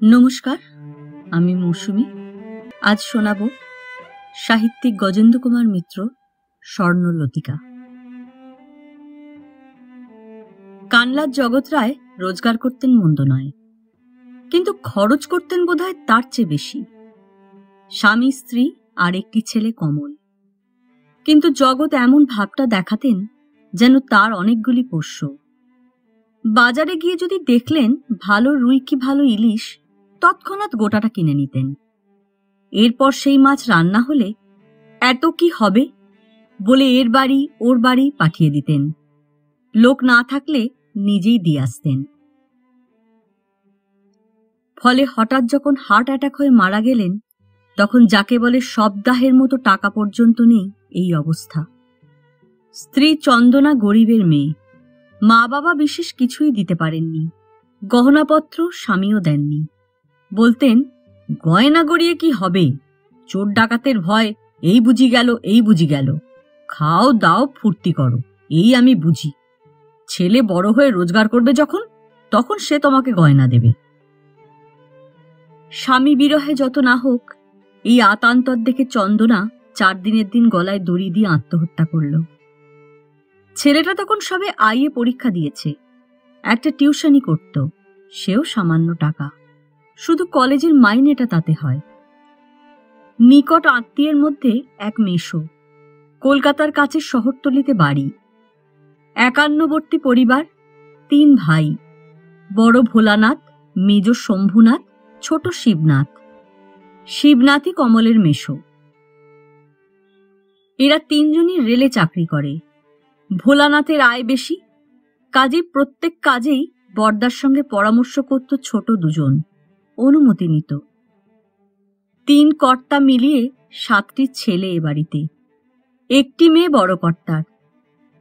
নমস্কার, আমি মৌসুমী। আজ শোনাব সাহিত্যিক গজেন্দ্র কুমার মিত্র স্বর্ণলতিকা। কানলার জগৎ রায় রোজগার করতেন মন্দ নয়, কিন্তু খরচ করতেন বোধহয় তার চেয়ে বেশি। স্বামী, স্ত্রী আর একটি ছেলে কমল। কিন্তু জগৎ এমন ভাবটা দেখাতেন যেন তার অনেকগুলি পোষ্য। বাজারে গিয়ে যদি দেখলেন ভালো রুই কি ভালো ইলিশ, তৎক্ষণাৎ গোটাটা কিনে নিতেন। এরপর সেই মাছ রান্না হলে এত কি হবে বলে এর বাড়ি ওর বাড়ি পাঠিয়ে দিতেন। লোক না থাকলে নিজেই দিয়ে আসতেন। ফলে হঠাৎ যখন হার্ট অ্যাটাক হয়ে মারা গেলেন, তখন যাকে বলে শবদাহের মতো টাকা পর্যন্ত নেই এই অবস্থা। স্ত্রী চন্দনা গরিবের মেয়ে, মা বাবা বিশেষ কিছুই দিতে পারেননি। গহনাপত্র স্বামীও দেননি। বলতেন, গয়না গড়িয়ে কি হবে, চোর ডাকাতের ভয় এই বুঝি গেল, এই বুঝি গেল, খাও দাও ফুর্তি করো, এই আমি বুঝি। ছেলে বড় হয়ে রোজগার করবে যখন, তখন সে তোমাকে গয়না দেবে। স্বামী বিরহে যত না হোক, এই আতান্তর দেখে চন্দনা 4 দিনের দিন গলায় দড়ি দিয়ে আত্মহত্যা করল। ছেলেটা তখন সবে আইএ পরীক্ষা দিয়েছে, একটা টিউশনি করত, সেও সামান্য টাকা, শুধু কলেজের মাইনেটা তাতে হয়। নিকট আত্মীয়ের মধ্যে এক মেশো, কলকাতার কাছে শহরতলিতে বাড়ি। 51বর্তী পরিবার, 3 ভাই, বড় ভোলানাথ, মেজ শম্ভুনাথ, ছোট শিবনাথ। শিবনাথই কমলের মেশো। এরা 3 জনই রেলে চাকরি করে। ভোলানাথের আয় বেশি, কাজে প্রত্যেক কাজেই বর্দার সঙ্গে পরামর্শ করত ছোট 2 জন, অনুমতি নিত। 3 কর্তা মিলিয়ে 7টি ছেলে এ বাড়িতে। একটি মেয়ে বড় কর্তার,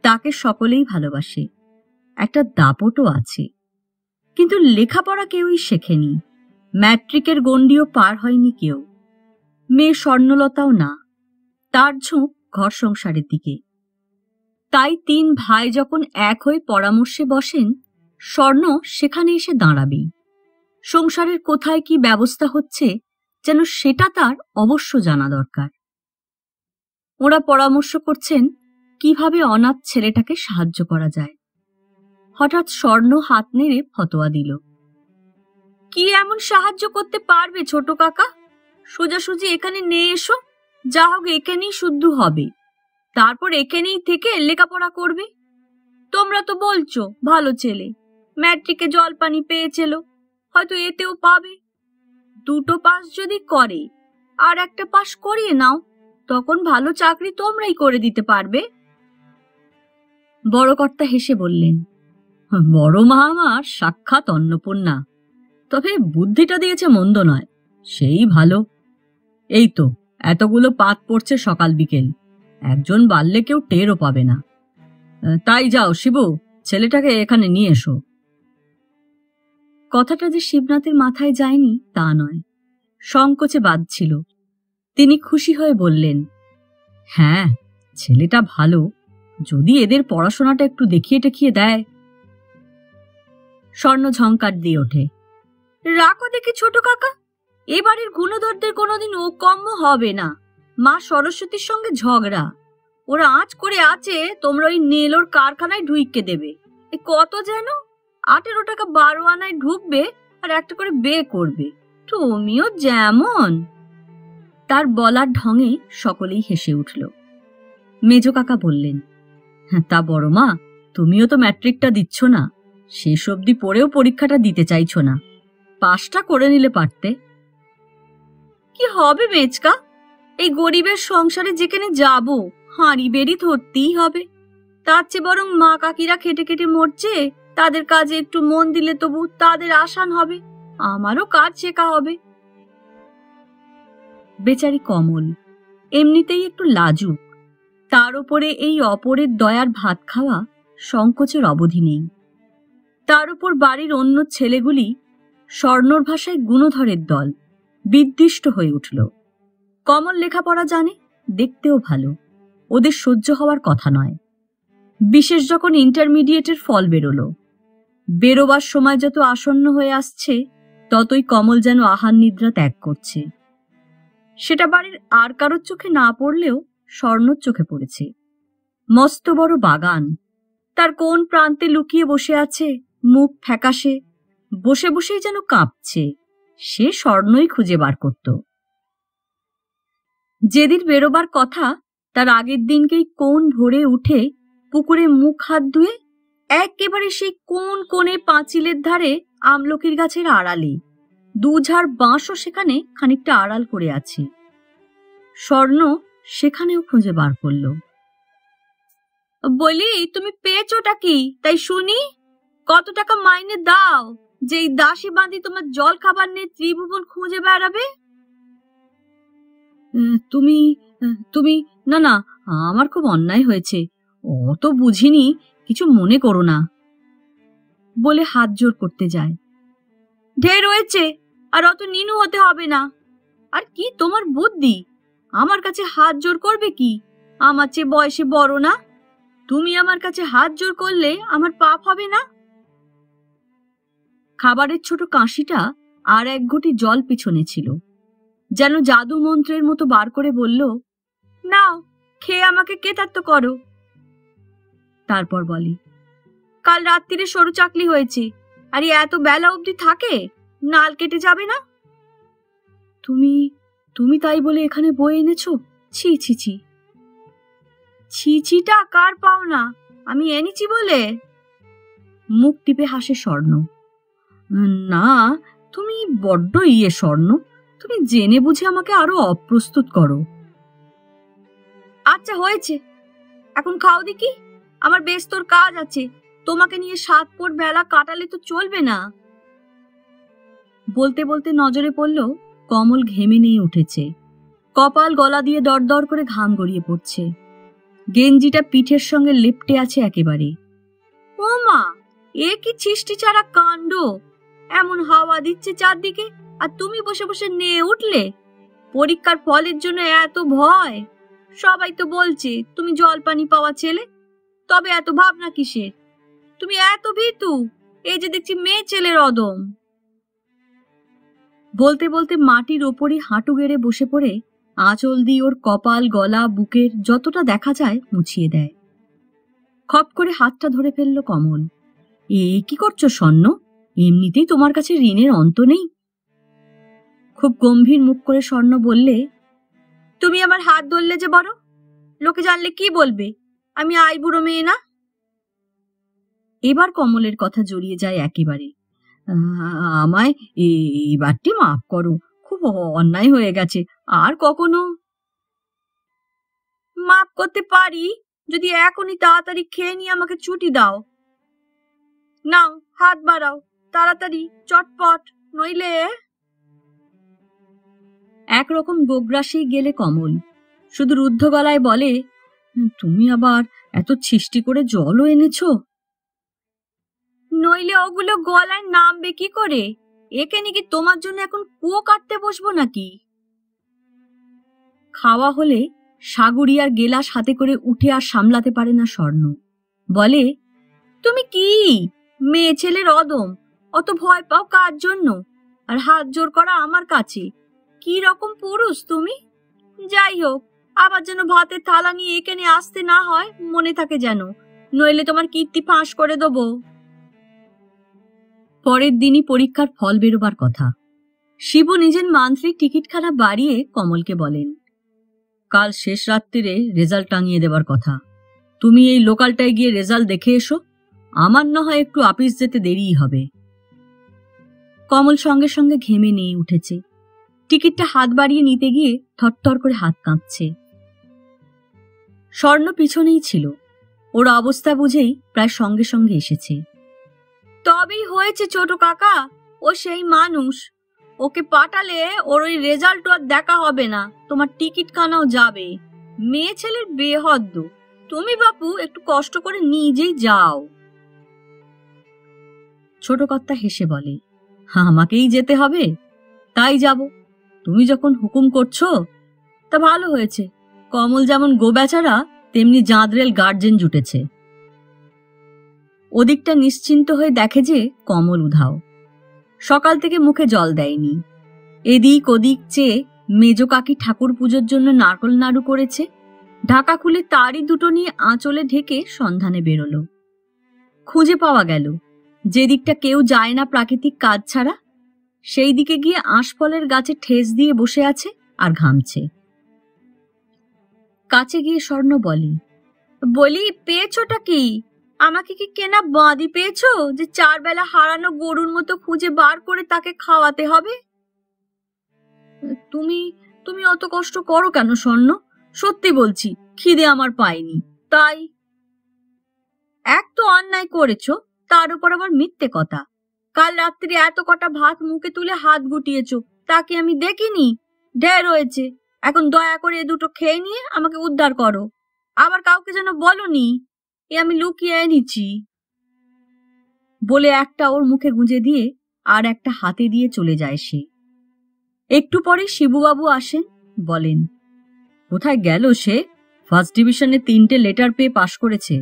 তাকে সকলেই ভালোবাসে, একটা দাপটও আছে। কিন্তু লেখাপড়া কেউই শেখেনি, ম্যাট্রিকের গণ্ডিও পার হয়নি কেউ। মেয়ে স্বর্ণলতাও না, তার ঝোঁক ঘর সংসারের দিকে। তাই 3 ভাই যখন এক হয়ে পরামর্শে বসেন, স্বর্ণ সেখানে এসে দাঁড়াবেই। সংসারের কোথায় কি ব্যবস্থা হচ্ছে যেন সেটা তার অবশ্য জানা দরকার। ওরা পরামর্শ করছেন কিভাবে অনাথ ছেলেটাকে সাহায্য করা যায়। হঠাৎ স্বর্ণ হাত নেড়ে ফতোয়া দিল, কি এমন সাহায্য করতে পারবে ছোট কাকা? সোজাসুজি এখানে নিয়ে এসো, যা হোক এখানেই শুদ্ধ হবে, তারপর এখানেই থেকে লেখাপড়া করবে। তোমরা তো বলছো ভালো ছেলে, ম্যাট্রিকে জলপানি পেয়েছিল, হয়তো এতেও পাবে। 2টো পাস যদি করে আর একটা পাস করিয়ে নাও, তখন ভালো চাকরি তোমরাই করে দিতে পারবে। বড় কর্তা হেসে বললেন, বড় মা আমার সাক্ষাৎ অন্নপূর্ণা, তবে বুদ্ধিটা দিয়েছে মন্দ নয়, সেই ভালো। এই তো এতগুলো পাত পড়ছে সকাল বিকেল, একজন বাড়লে কেউ টেরও পাবে না। তাই যাও শিবু, ছেলেটাকে এখানে নিয়ে এসো। কথাটা যে শিবনাথের মাথায় যায়নি তা নয়, সংকোচে বাধছিল। তিনি খুশি হয়ে বললেন, হ্যাঁ ছেলেটা ভালো, যদি এদের পড়াশোনাটা একটু দেখিয়ে টেখিয়ে দেয়। স্বর্ণ ঝংকার দিয়ে ওঠে, রাখো দেখি ছোট কাকা, এবারের গুণধরদের কোনোদিন ও কম হবে না। মা সরস্বতীর সঙ্গে ঝগড়া, ওরা আঁচ করে আছে তোমরা ওই নেলোর কারখানায় ঢুইকে দেবে। কত যেন 18 টাকা 12 আনায় ঢুকবে আর একটা করে বে করবে। তুমিও যেমন। তার বলার ঢঙে সকলেই হেসে উঠল। মেজ কাকা বললেন, তা বড় মা, তুমিও তো ম্যাট্রিকটা দিচ্ছ না, শেষ অবধি পড়েও পরীক্ষাটা দিতে চাইছো না, পাসটা করে নিলে পারতে। কি হবে মেজকা, এই গরিবের সংসারে যেখানে যাব হাঁড়ি বেড়ি ধরতেই হবে। তার চেয়ে বরং মা কাকিরা খেটে খেটে মরছে, তাদের কাজে একটু মন দিলে তবু তাদের আসান হবে, আমারও কাজ শেখা হবে। বেচারি কমল এমনিতেই একটু লাজুক, তার উপরে এই অপরের দয়ার ভাত খাওয়া সংকোচের অবধি নেই। তার উপর বাড়ির অন্য ছেলেগুলি স্বর্ণর ভাষায় গুণধরের দল, বিদ্বিষ্ট হয়ে উঠল। কমল লেখাপড়া জানে, দেখতেও ভালো, ওদের সহ্য হওয়ার কথা নয়। বিশেষ যখন ইন্টারমিডিয়েটের ফল বেরোলো, বেরোবার সময় যত আসন্ন হয়ে আসছে, ততই কমল যেন আহার নিদ্রা ত্যাগ করছে। সেটা বাড়ির আর কারোর চোখে না পড়লেও স্বর্ণর চোখে পড়েছে। মস্ত বড় বাগান, তার কোন প্রান্তে লুকিয়ে বসে আছে, মুখ ফ্যাকাশে, বসে বসেই যেন কাঁপছে। সে স্বর্ণই খুঁজে বার করত। যেদিন বেরোবার কথা তার আগের দিনকেই কোন ভোরে উঠে পুকুরে মুখ হাত ধুয়ে একেবারে সেই কোন কোণে পাঁচিলের ধারে আমলকির গাছের আড়ালে দুঝাড় বাঁশও সেখানে খানিকটা আড়াল করে আছে। স্বর্ণ সেখানেও খুঁজে বার করল। বলি, তুমি পেয়েছোটা কি তাই শুনি? কত টাকা মাইনে দাও যে এই দাসী বাঁধি তোমার জল খাবার নিয়ে ত্রিভুবন খুঁজে বেড়াবে? তুমি তুমি না না, আমার খুব অন্যায় হয়েছে, অত বুঝিনি, কিছু মনে করো না বলে হাত জোর করতে যায়। ঢের হয়েছে, আর অত নিনু হতে হবে না। আর কি তোমার বুদ্ধি, আমার কাছে হাত জোর করবে কি? আমার চেয়ে বয়সে বড় না? তুমি আমার কাছে হাত জোর করলে আমার পাপ হবে না? খাবারের ছোট কাঁসিটা আর এক ঘটি জল পিছনে ছিল, যেন জাদু মন্ত্রের মতো বার করে বলল, নাও খেয়ে আমাকে কৃতার্থ করো। তারপর বলে, কাল রাত্রিরে সরু চাকলি হয়েছে, আর এত বেলা অবধি থাকে, নাল কেটে যাবে না? তুমি তুমি তাই বলে এখানে বই এনেছো? ছি ছি ছি। ছিছিটা কার পাও না, আমি এনেছি বলে? মুখ টিপে হাসে স্বর্ণ। না, তুমি বড্ড স্বর্ণ, তুমি জেনে বুঝে আমাকে আরো অপ্রস্তুত করো। আচ্ছা হয়েছে, এখন খাও দেখি, আমার বেশ তোর কাজ আছে, তোমাকে নিয়ে 7 পোর বেলা কাটালে তো চলবে না। বলতে বলতে নজরে পড়ল কমল ঘেমে নিয়ে উঠেছে, কপাল গলা দিয়ে দরদর করে ঘাম গড়িয়ে পড়ছে, গেঞ্জিটা পিঠের সঙ্গে লেপটে আছে একেবারে। ও মা, এ কি ছিষ্টি ছাড়া কাণ্ড! এমন হাওয়া দিচ্ছে চারদিকে, আর তুমি বসে বসে নিয়ে উঠলে? পরীক্ষার ফলের জন্য এত ভয়? সবাই তো বলছে তুমি জল পানি পাওয়া ছেলে, তবে এত ভাবনা কিসের? তুমি এত ভীতু, এই যে দেখছি মেয়ে ছেলের অদম। বলতে বলতে মাটির ওপরই হাঁটু গেড়ে বসে পড়ে আঁচল দিয়ে ওর কপাল গলা বুকের যতটা দেখা যায় মুছিয়ে দেয়। খপ করে হাতটা ধরে ফেলল কমল। এ কি করছো স্বর্ণ? এমনিতেই তোমার কাছে ঋণের অন্ত নেই। খুব গম্ভীর মুখ করে স্বর্ণ বললে, তুমি আমার হাত ধরলে যে বড়, লোকে জানলে কি বলবে? আমি আইবুড়ো মেয়ে না? এবার কমলের কথা জড়িয়ে যায় একেবারে। আমায় এবারটি মাফ করো, খুব অন্যায় হয়ে গেছে, আর কখনো। মাফ করতে পারি যদি এখনই তাড়াতাড়ি খেয়ে নিয়ে আমাকে ছুটি দাও। নাও হাত বাড়াও, তাড়াতাড়ি, চটপট, নইলে। একরকম গোগ্রাসেই গেলে কমল, শুধু রুদ্ধ গলায় বলে, তুমি আবার এত ছিষ্টি করে জলও এনেছো? নইলে ওগুলো গলায় নামবে কি করে? একে নাকি তোমার জন্য এখন কুয়ো কাটতে বসবো নাকি? খাওয়া হলে সাগুড়িয়ার গেলাস হাতে করে উঠে আর সামলাতে পারে না স্বর্ণ। বলে, তুমি কি মেয়ে ছেলের অদম, অত ভয় পাও কার জন্য? আর হাত জোর করা আমার কাছে? কি রকম পুরুষ তুমি! যাই হোক, আবার যেন ভাতের থালা নিয়ে এখানে আসতে না হয়, মনে থাকে যেন, নইলে তোমার কীর্তি ফাঁস করে দেবো। পরের দিনই পরীক্ষার ফল বেরোবার কথা। শিবু নিজের মান্থলি টিকিটখানা বাড়িয়ে কমলকে বলেন, কাল শেষ রাত্রিরে রেজাল্ট টাঙিয়ে দেবার কথা, তুমি এই লোকালটায় গিয়ে রেজাল্ট দেখে এসো, আমার না হয় একটু আপিস যেতে দেরিই হবে। কমল সঙ্গে সঙ্গে ঘেমে নিয়ে উঠেছে, টিকিটটা হাত বাড়িয়ে নিতে গিয়ে থরথর করে হাত কাঁপছে। স্বর্ণ পিছনেই ছিল, ওর অবস্থা বুঝেই প্রায় সঙ্গে সঙ্গে এসেছে। তবেই হয়েছে ছোট কাকা, ও সেই মানুষ, ওকে পাঠালে ওর ওই রেজাল্ট আর দেখা হবে না, তোমার টিকিট কানাও যাবে। মেয়ে ছেলের বেহদ্দ, তুমি বাপু একটু কষ্ট করে নিজেই যাও। ছোট কর্তা হেসে বলে, আমাকেই যেতে হবে? তাই যাব, তুমি যখন হুকুম করছো। তা ভালো হয়েছে, কমল যেমন গোবেচারা তেমনি জাঁদরেল গার্জেন জুটেছে। ওদিকটা নিশ্চিন্ত হয়ে দেখে যে কমল উধাও। সকাল থেকে মুখে জল দেয়নি। এদিক ওদিক চেয়ে মেজ কাকি ঠাকুর পুজোর জন্য নারকল নাড়ু করেছে, ঢাকা খুলে তারই দুটো নিয়ে আঁচলে ঢেকে সন্ধানে বেরোলো। খুঁজে পাওয়া গেল যেদিকটা কেউ যায় না প্রাকৃতিক কাজ ছাড়া, সেই দিকে গিয়ে আঁশফলের গাছে ঠেস দিয়ে বসে আছে আর ঘামছে। কাছে গিয়ে স্বর্ণ বলি পেয়েছোটা কি? আমাকে কি কেনা বাঁধি পেয়েছো যে 4 বেলা হারানো গরুর মতো খুঁজে বার করে তাকে খাওয়াতে হবে? তুমি তুমি অত কষ্ট করো কেন স্বর্ণ? সত্যি বলছি, খিদে আমার পায়নি তাই। এক তো অন্যায় করেছো, তার উপর আবার মিথ্যে কথা। কাল রাত্রি এত কটা ভাত মুখে তুলে হাত গুটিয়েছো, তাকে আমি দেখিনি? ঢের হয়েছে, এখন দয়া করে এ দুটো খেয়ে নিয়ে আমাকে উদ্ধার করো। আবার কাউকে যেন বলনি এ আমি লুকিয়ে এনেছি। বলে একটা ওর মুখে গুঁজে দিয়ে আর একটা হাতে দিয়ে চলে যায় সে। একটু পরে শিবুবাবু আসেন, বলেন, কোথায় গেল সে? ফার্স্ট ডিভিশনে 3টে লেটার পেয়ে পাশ করেছে,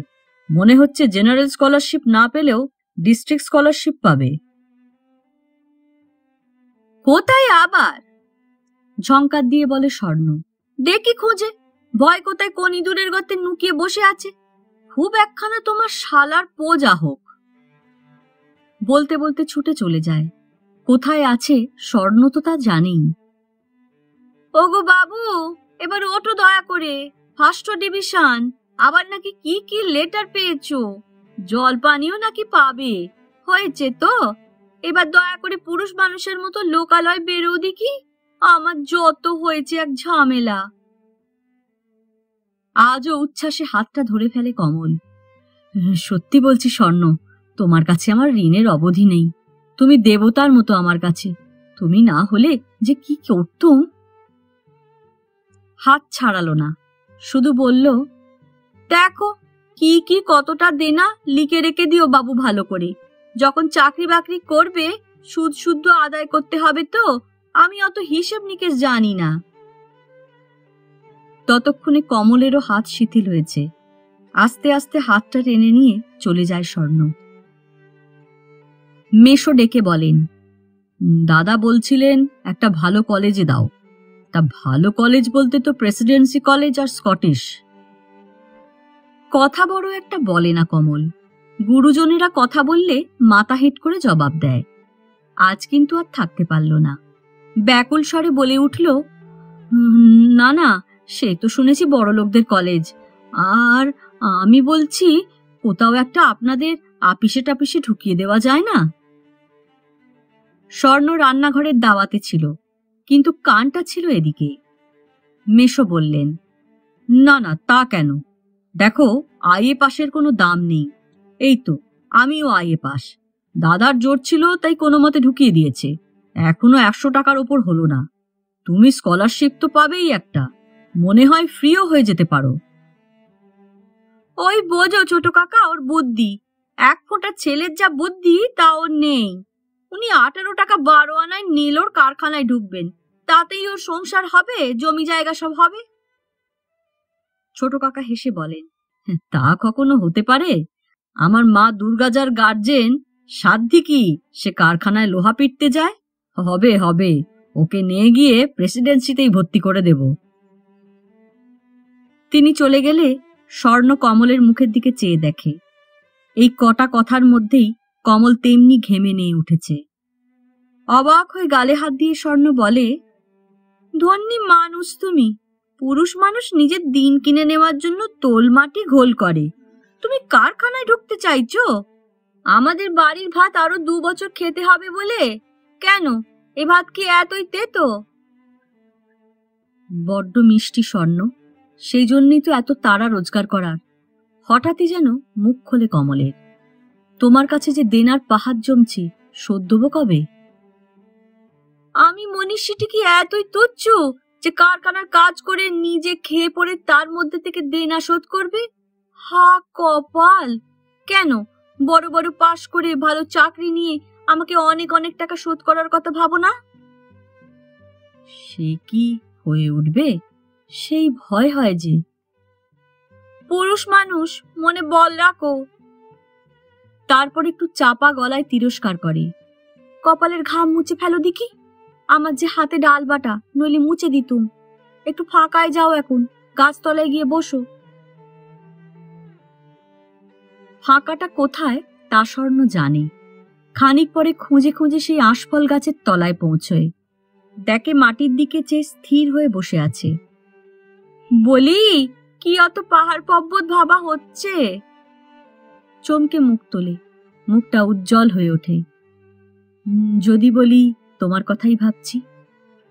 মনে হচ্ছে জেনারেল স্কলারশিপ না পেলেও ডিস্ট্রিক্ট স্কলারশিপ পাবে। কোথায় আবার? ঝংকার দিয়ে বলে স্বর্ণ। দেখি খুঁজে, ভয় কোথায় কোন ইঁদুরের গর্তে লুকিয়ে বসে আছে। খুব একখানা তোমার শালার পোজা হোক। বলতে বলতে ছুটে চলে যায়। কোথায় আছে স্বর্ণ তো তা জানেই। ওগো বাবু, এবার ওঠো দয়া করে, ফার্স্ট ডিভিশন, আবার নাকি কি কি লেটার পেয়েছো, জল পানিও নাকি পাবে। হয়েছে তো, এবার দয়া করে পুরুষ মানুষের মতো লোকালয় বেরো দেখি, আমার যত হয়েছে এক ঝামেলা। আজও উচ্ছ্বাসে হাতটা ধরে ফেলে কমল। সত্যি বলছি স্বর্ণ, তোমার কাছে আমার ঋণের অবধি নেই। তুমি দেবতার মতো আমার কাছে, তুমি না হলে যে কি করতুম। হাত ছাড়ালো না, শুধু বলল, দেখো কি কি কতটা দেনা লিখে রেখে দিও বাবু ভালো করে। যখন চাকরি বাকরি করবে সুদ শুদ্ধ আদায় করতে হবে তো, আমি অত হিসেব নিকেশ জানি না। ততক্ষণে কমলেরও হাত শিথিল হয়েছে। আস্তে আস্তে হাতটা টেনে নিয়ে চলে যায় স্বর্ণ। মেশো ডেকে বলেন, দাদা বলছিলেন একটা ভালো কলেজে দাও। তা ভালো কলেজ বলতে তো প্রেসিডেন্সি কলেজ আর স্কটিশ। কথা বড় একটা বলে না কমল। গুরুজনেরা কথা বললে মাথা হেট করে জবাব দেয়। আজ কিন্তু আর থাকতে পারল না, ব্যাকুল স্বরে বলে উঠল, না না, সে তো শুনেছি বড় লোকদের কলেজ। আর আমি বলছি, কোথাও একটা আপনাদের আপিসে টাপিসে ঢুকিয়ে দেওয়া যায় না? স্বর্ণ রান্নাঘরের দাওয়াতে ছিল, কিন্তু কানটা ছিল এদিকে। মেশো বললেন, না না, তা কেন? দেখো, আইএ পাশের কোনো দাম নেই। এই তো আমিও আইএ পাস, দাদার জোর ছিল তাই কোনো মতে ঢুকিয়ে দিয়েছে। এখনো 100 টাকার ওপর হলো না। তুমি স্কলারশিপ তো পাবেই একটা, মনে হয় ফ্রিও হয়ে যেতে পারো। ওই বোঝো ছোট কাকা ওর বুদ্ধি, এক ফোঁটা ছেলের যা বুদ্ধি তা ওর নেই। উনি 18 টাকা 12 আনায় নীলোর কারখানায় ঢুকবেন, তাতেই ওর সংসার হবে, জমি জায়গা সব হবে। ছোট কাকা হেসে বলেন, তা কখনো হতে পারে? আমার মা দুর্গাজার গার্জেন, সাধ্যি কি সে কারখানায় লোহা পিটতে যায়? হবে হবে, ওকে নিয়ে গিয়ে প্রেসিডেন্সিতেই ভর্তি করে দেব। তিনি চলে গেলে স্বর্ণ কমলের মুখের দিকে চেয়ে দেখে। এই কটা কথার মধ্যেই কমল তেমনি ঘেমে নিয়ে উঠেছে। অবাক হয়ে গালে হাত দিয়ে স্বর্ণ বলে, ধন্যী মানুষ তুমি, পুরুষ মানুষ নিজের দিন কিনে নেওয়ার জন্য তোল মাটি ঘোল করে, তুমি কারখানায় ঢুকতে চাইছো? আমাদের বাড়ির ভাত আরো 2 বছর খেতে হবে বলে? কেন, এ ভাত কি এতই তেতো? বড্ড মিষ্টি স্বর্ণ, সেই জন্যই তো এত তাড়া রোজগার করার। হঠাৎই যেন মুখ খোলে কমলের, তোমার কাছে যে দেনার পাহাড় জমছে, শোধ দেবো কবে? আমি মনীষীটি কি এতই তুচ্ছ যে কারখানার কাজ করে নিজে খেয়ে পড়ে তার মধ্যে থেকে দেনা শোধ করবে? হা কপাল! কেন, বড় বড় পাশ করে ভালো চাকরি নিয়ে আমাকে অনেক অনেক টাকা শোধ করার কথা ভাবো না? সে কি হয়ে উঠবে, সেই ভয় হয় যে। পুরুষ মানুষ, মনে বল রাখো। তারপর একটু চাপা গলায় তিরস্কার করে, কপালের ঘাম মুছে ফেলো দেখি। আমার যে হাতে ডাল বাটা, নইলে মুছে দিতুম। একটু ফাঁকায় যাও এখন, গাছতলায় গিয়ে বসো। ফাঁকাটা কোথায় তা স্বর্ণ জানে। খানিক পরে খুঁজে খুঁজে সেই আশফল গাছের তলায় পৌঁছয়। দেখে মাটির দিকে চেয়ে স্থির হয়ে বসে আছে। বলি, কি অত পাহাড় পর্বত ভাবা হচ্ছে? চমকে মুখ তোলে, মুখটা উজ্জ্বল হয়ে ওঠে। যদি বলি তোমার কথাই ভাবছি।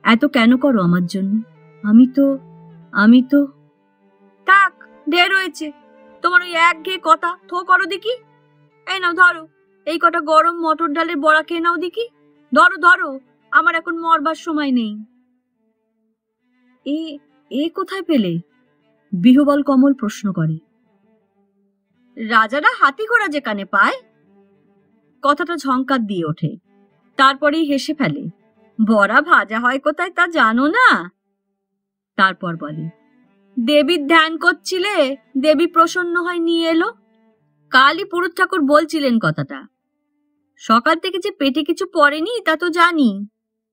এত কেন করো আমার জন্য? আমি তো থাক, ঢের হয়েছে তোমার ওই একঘেয়ে কথা। থো করো দেখি। এই নাও ধরো, এই কটা গরম মটর ডালের বড়া খেয়ে নাও দেখি। ধরো ধরো, আমার এখন মরবার সময় নেই। এ কোথায় পেলে? বিহবল কমল প্রশ্ন করে। রাজারা হাতি ঘোড়া যেখানে পায়। কথাটা ঝংকার দিয়ে ওঠে, তারপরেই হেসে ফেলে। বড়া ভাজা হয় কোথায় তা জানো না? তারপর বলে, দেবীর ধ্যান করছিলে, দেবী প্রসন্ন হয় নিয়ে এলো। কালই পুরুত ঠাকুর বলছিলেন কথাটা। সকাল থেকে যে পেটে কিছু পড়েনি তা তো জানি।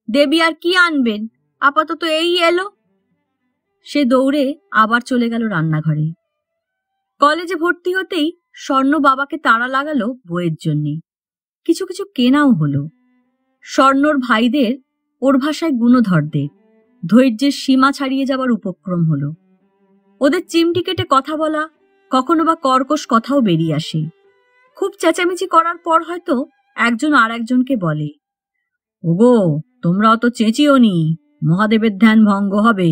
দেবী আর কি আনবেন, আপাতত এই এলো। সে দৌড়ে আবার চলে গেল রান্নাঘরে। কলেজে ভর্তি হতেই স্বর্ণ বাবাকে তাড়া লাগালো বইয়ের জন্যে। কিছু কিছু কেনাও হলো। স্বর্ণর ভাইদের, ওর ভাষায় গুণধরদের, ধৈর্যের সীমা ছাড়িয়ে যাবার উপক্রম হলো। ওদের চিমটি কেটে কথা বলা, কখনো বা কর্কশ কথাও বেরিয়ে আসে। খুব চেঁচামেচি করার পর হয়তো একজন আর একজনকে বলে, ওগো, তোমরা অত চেঁচিও নি, মহাদেবের ধ্যান ভঙ্গ হবে।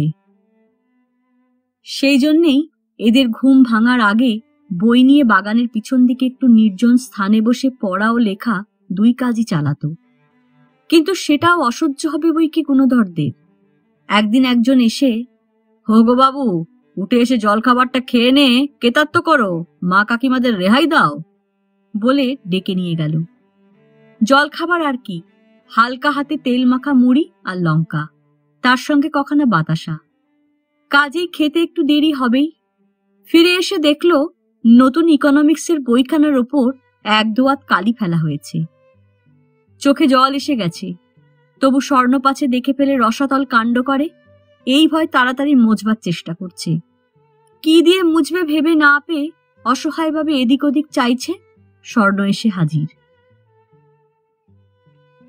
সেই জন্যেই এদের ঘুম ভাঙার আগে বই নিয়ে বাগানের পিছন দিকে একটু নির্জন স্থানে বসে পড়া ও লেখা দুই কাজই চালাতো। কিন্তু সেটাও অসহ্য হবে বই কি গুণধরদের। একদিন একজন এসে, হোগো বাবু, উঠে এসে জল খাবারটা খেয়ে নে, কেতাত্ত করো, মা কাকিমাদের রেহাই দাও, বলে ডেকে নিয়ে গেল। জল খাবার আর কি, হালকা হাতে তেল মাখা মুড়ি আর লঙ্কা, তার সঙ্গে কখানা বাতাসা। কাজেই খেতে একটু দেরি হবেই। ফিরে এসে দেখল নতুন ইকোনমিক্সের বইখানার ওপর এক দোয়াত কালি ফেলা হয়েছে। চোখে জল এসে গেছে, তবু স্বর্ণ পাছে দেখে ফেলে রসাতল কাণ্ড করে। এই ভয় তাড়াতাড়ি মুছবার চেষ্টা করছে। কি দিয়ে মুছবে ভেবে না পেয়ে অসহায়ভাবে এদিক ওদিক চাইছে। স্বর্ণ এসে হাজির।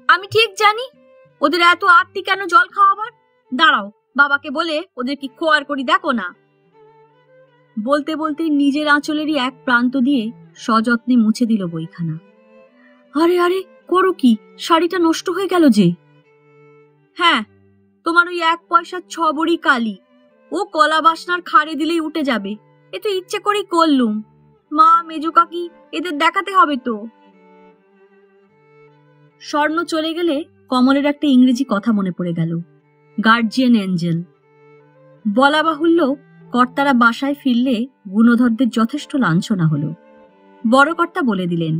আমি ঠিক জানি ওদের এত আত্মি কেন জল খাওয়াবার। দাঁড়াও, বাবাকে বলে ওদের কি খোয়ার করি দেখো না। বলতে বলতে নিজের আঁচলেরই এক প্রান্ত দিয়ে সযত্নে মুছে দিল বইখানা। আরে আরে, করো কি? শাড়িটা নষ্ট হয়ে গেল যে। হ্যাঁ, তোমার ওই 1 পয়সার 6 বড়ি কালি, ও কলা বাসনার খাড়ে দিলেই উঠে যাবে। এ তো ইচ্ছে করেই করলুম। মা, মেজো কাকি, এদের দেখাতে হবে তো। স্বর্ণ চলে গেলে কমলের একটা ইংরেজি কথা মনে পড়ে গেল, গার্জিয়ান এঞ্জেল। বলা বাহুল্য, কর্তারা বাসায় ফিরলে গুণধরদের যথেষ্ট লাঞ্ছনা হলো। বড় কর্তা বলে দিলেন,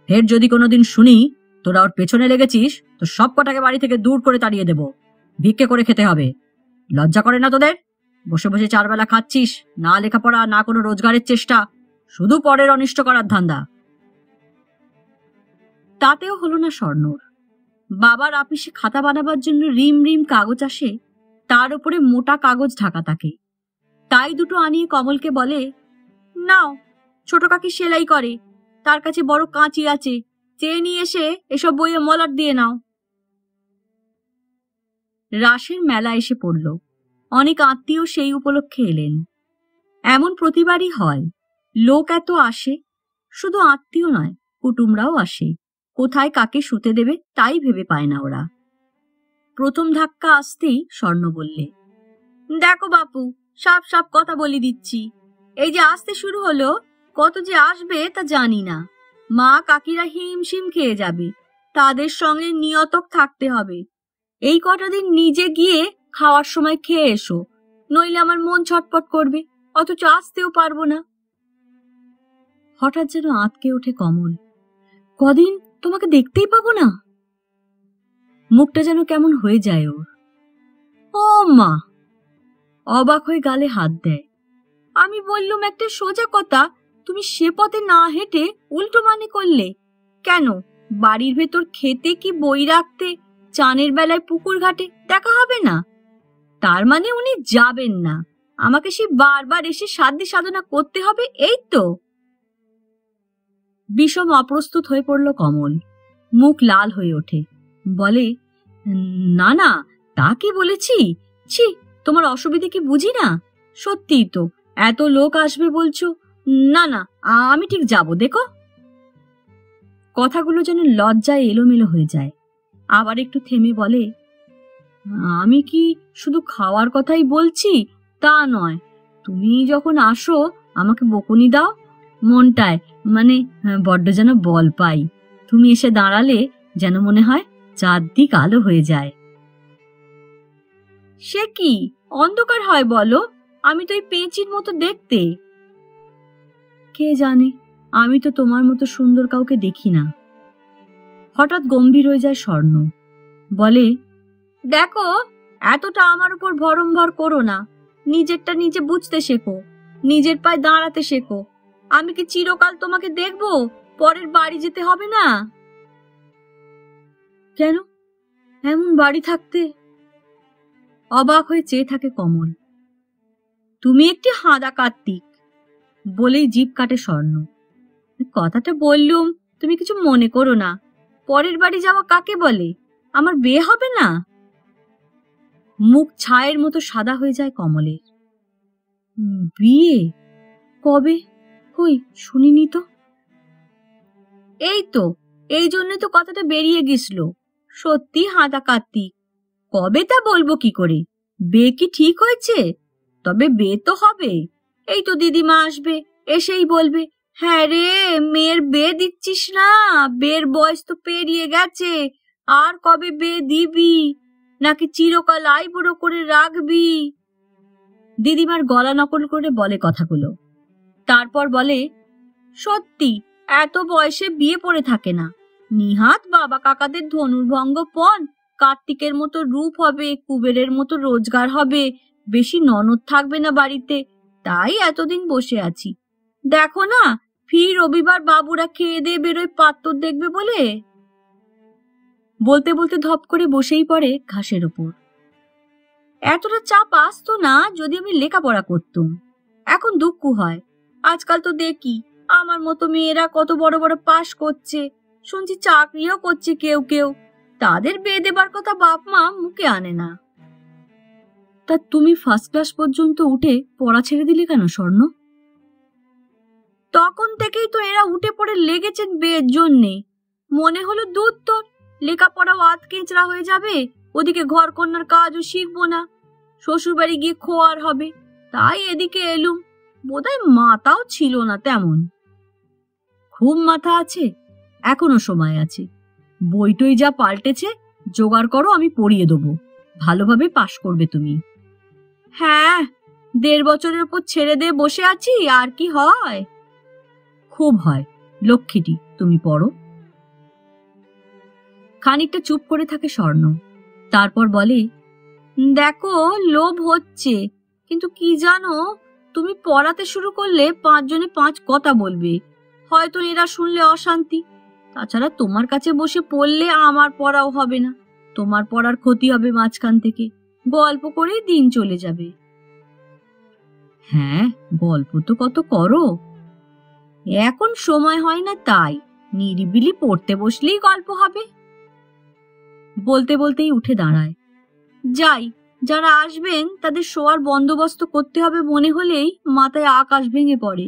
ফের যদি কোনোদিন শুনি তোরা ওর পেছনে লেগেছিস তো সব কটাকে বাড়ি থেকে দূর করে তাড়িয়ে দেব। ভিক্ষে করে খেতে হবে। লজ্জা করে না তোদের? বসে বসে 4 বেলা খাচ্ছিস, না লেখাপড়া, না কোনো রোজগারের চেষ্টা, শুধু পরের অনিষ্ট করার ধান্দা। তাতেও হলো না স্বর্ণর। বাবার আপিসে খাতা বানাবার জন্য রিম রিম কাগজ আসে, তার উপরে মোটা কাগজ ঢাকা থাকে। তাই দুটো আনিয়ে কমলকে বলে, নাও, ছোট কাকি সেলাই করে, তার কাছে বড় কাঁচি আছে, চেয়ে নিয়ে এসে এসব বইয়ে মলাট দিয়ে নাও। রাসের মেলা এসে পড়ল। অনেক আত্মীয় সেই উপলক্ষে এলেন। এমন প্রতিবারই হয়, লোক এত আসে। শুধু আত্মীয় নয়, কুটুমরাও আসে। কোথায় কাকে শুতে দেবে তাই ভেবে পায় না ওরা। প্রথম ধাক্কা আসতেই স্বর্ণ বললে, দেখো বাপু, সাপ সাপ কথা বলি দিচ্ছি, এই যে আসতে শুরু হলো, কত যে আসবে তা জানি না। মা কাকিরা হিমশিম খেয়ে যাবে, তাদের সঙ্গে নিয়তক থাকতে হবে। এই কটা দিন নিজে গিয়ে খাওয়ার সময় খেয়ে এসো, নইলে আমার মন ছটপট করবে, অথচ আসতেও পারবো না। হঠাৎ যেন আঁতকে ওঠে কমল। কদিন তোমাকে দেখতেই পাবো না। মুখটা যেন কেমন হয়ে যায় ওর। ও মা! অবাক হয়ে গালে হাত দেয়। আমি বললুম একটা সোজা কথা, তুমি সে পথে না হেঁটে উল্টো মানে করলে কেন? বাড়ির ভেতর খেতে কি বই রাখতে চানের বেলায় পুকুর ঘাটে দেখা হবে না? তার মানে উনি যাবেন না, আমাকে সে বারবার এসে সাধ্য সাধনা করতে হবে, এই তো? বিষম অপ্রস্তুত হয়ে পড়ল কমল। মুখ লাল হয়ে ওঠে, বলে, না না, তা কি বলেছি? ছি, তোমার অসুবিধে কি বুঝি না? সত্যিই তো, এত লোক আসবে বলছো। না না, আমি ঠিক যাব, দেখো। কথাগুলো যেন লজ্জায় এলোমেলো হয়ে যায়। আবার একটু থেমে বলে, আমি কি শুধু খাওয়ার কথাই বলছি তা নয়, তুমি যখন আসো আমাকে বকুনি দাও, মনটায় মানে বড্ড যেন বল পাই। তুমি এসে দাঁড়ালে যেন মনে হয় চারদিক আলো হয়ে যায়। সে কি অন্ধকার হয় বলো? আমি তো এই পেঁচির মতো দেখতে। কে জানে, আমি তো তোমার মতো সুন্দর কাউকে দেখি না। হঠাৎ গম্ভীর হয়ে যায় স্বর্ণ, বলে, দেখো, এতটা আমার উপর ভরমভর করো না। নিজেরটা নিজে বুঝতে শেখো, নিজের পায়ে দাঁড়াতে শেখো। আমি কি চিরকাল তোমাকে দেখবো? পরের বাড়ি যেতে হবে না? কেন, এমন বাড়ি থাকতে? অবাক হয়ে চেয়ে থাকে কমল। তুমি একটি হাঁদা কার্তিক, বলেই জিভ কাটে স্বর্ণ। কথাটা বললুম, তুমি কিছু মনে করো না। পরের বাড়ি যাওয়া কাকে বলে? আমার বিয়ে হবে না? মুখ ছায়ের মতো সাদা হয়ে যায় কমলের। বিয়ে কবে? কই শুনিনি তো। এই তো, এই জন্য তো কথাটা বেরিয়ে গেছিল। সত্যি হাঁদা কার্তিক, কবে তা বলবো কি করে? বিয়ে কি ঠিক হয়েছে? তবে বিয়ে তো হবে। এই তো দিদিমা আসবে, এসেই বলবে, হ্যাঁ রে, মেয়ের বিয়ে দিচ্ছিস না? বিয়ের বয়স তো পেরিয়ে গেছে, আর কবে বিয়ে দিবি? নাকি চিরকাল আইবুড়ো করে রাখবি? দিদিমার গলা নকল করে বলে কথাগুলো। তারপর বলে, সত্যি এত বয়সে বিয়ে পড়ে থাকে না। নিহাত বাবা কাকাদের ধনুর্ভঙ্গ পণ, কার্তিকের মতো রূপ হবে, কুবেরের মতো রোজগার হবে, বেশি ননদ থাকবে না বাড়িতে, তাই এতদিন বসে আছি। দেখো না, ফি রবিবার বাবুরা খেয়ে দিয়ে বেরোয় পাত্তর দেখবে বলে। বলতে বলতে ধপ করে বসেই পড়ে ঘাসের ওপর। এতটা চাপ আসতো না যদি আমি লেখাপড়া করতুম। এখন দুঃখ হয়, আজকাল তো দেখি আমার মতো মেয়েরা কত বড় বড় পাশ করছে, শুনছি চাকরিও করছে কেউ কেউ। তাদের বিয়ে দেবার কথা বাপ মা মুখে আনে না। তা তুমি ফার্স্ট ক্লাস পর্যন্ত উঠে পড়া ছেড়ে দিলে কেন স্বর্ণ? তখন থেকেই তো এরা উঠে পড়ে লেগেছেন বিয়ের জন্যে। মনে হলো দূর তোর, লেখাপড়াও আধ কেঁচড়া হয়ে যাবে, ওদিকে ঘর কন্যার কাজও শিখবো না, শ্বশুর বাড়ি গিয়ে খোয়ার হবে, তাই এদিকে এলুম। বোধহয় মাথাও ছিল না তেমন। খুব মাথা আছে, এখনো সময় আছে। বইটই যা পাল্টেছে, জোগাড় করো, আমি পড়িয়ে দেবো, ভালোভাবে পাশ করবে তুমি। হ্যাঁ, 1.5 বছরের উপর ছেড়ে দিয়ে বসে আছি, আর কি হয়? খুব হয়, লক্ষ্মীটি, তুমি পড়ো। খানিকটা চুপ করে থাকে স্বর্ণ, তারপর বলে, দেখো, লোভ হচ্ছে, কিন্তু কি জানো, তুমি পড়াতে শুরু করলে 5 জনে 5 কথা বলবে, হয়তো এরা শুনলে অশান্তি। তাছাড়া তোমার কাছে বসে পড়লে আমার পড়াও হবে না, তোমার পড়ার ক্ষতি হবে মাঝখান থেকে, গল্প করেই দিন চলে যাবে। হ্যাঁ, গল্প তো কত করো। এখন সময় হয় না, তাই নিরিবিলি পড়তে বসলেই গল্প হবে। বলতে বলতেই উঠে দাঁড়ায়। যাই, যারা আসবেন তাদের শোয়ার বন্দোবস্ত করতে হবে মনে হলেই মাথায় আকাশ ভেঙে পড়ে।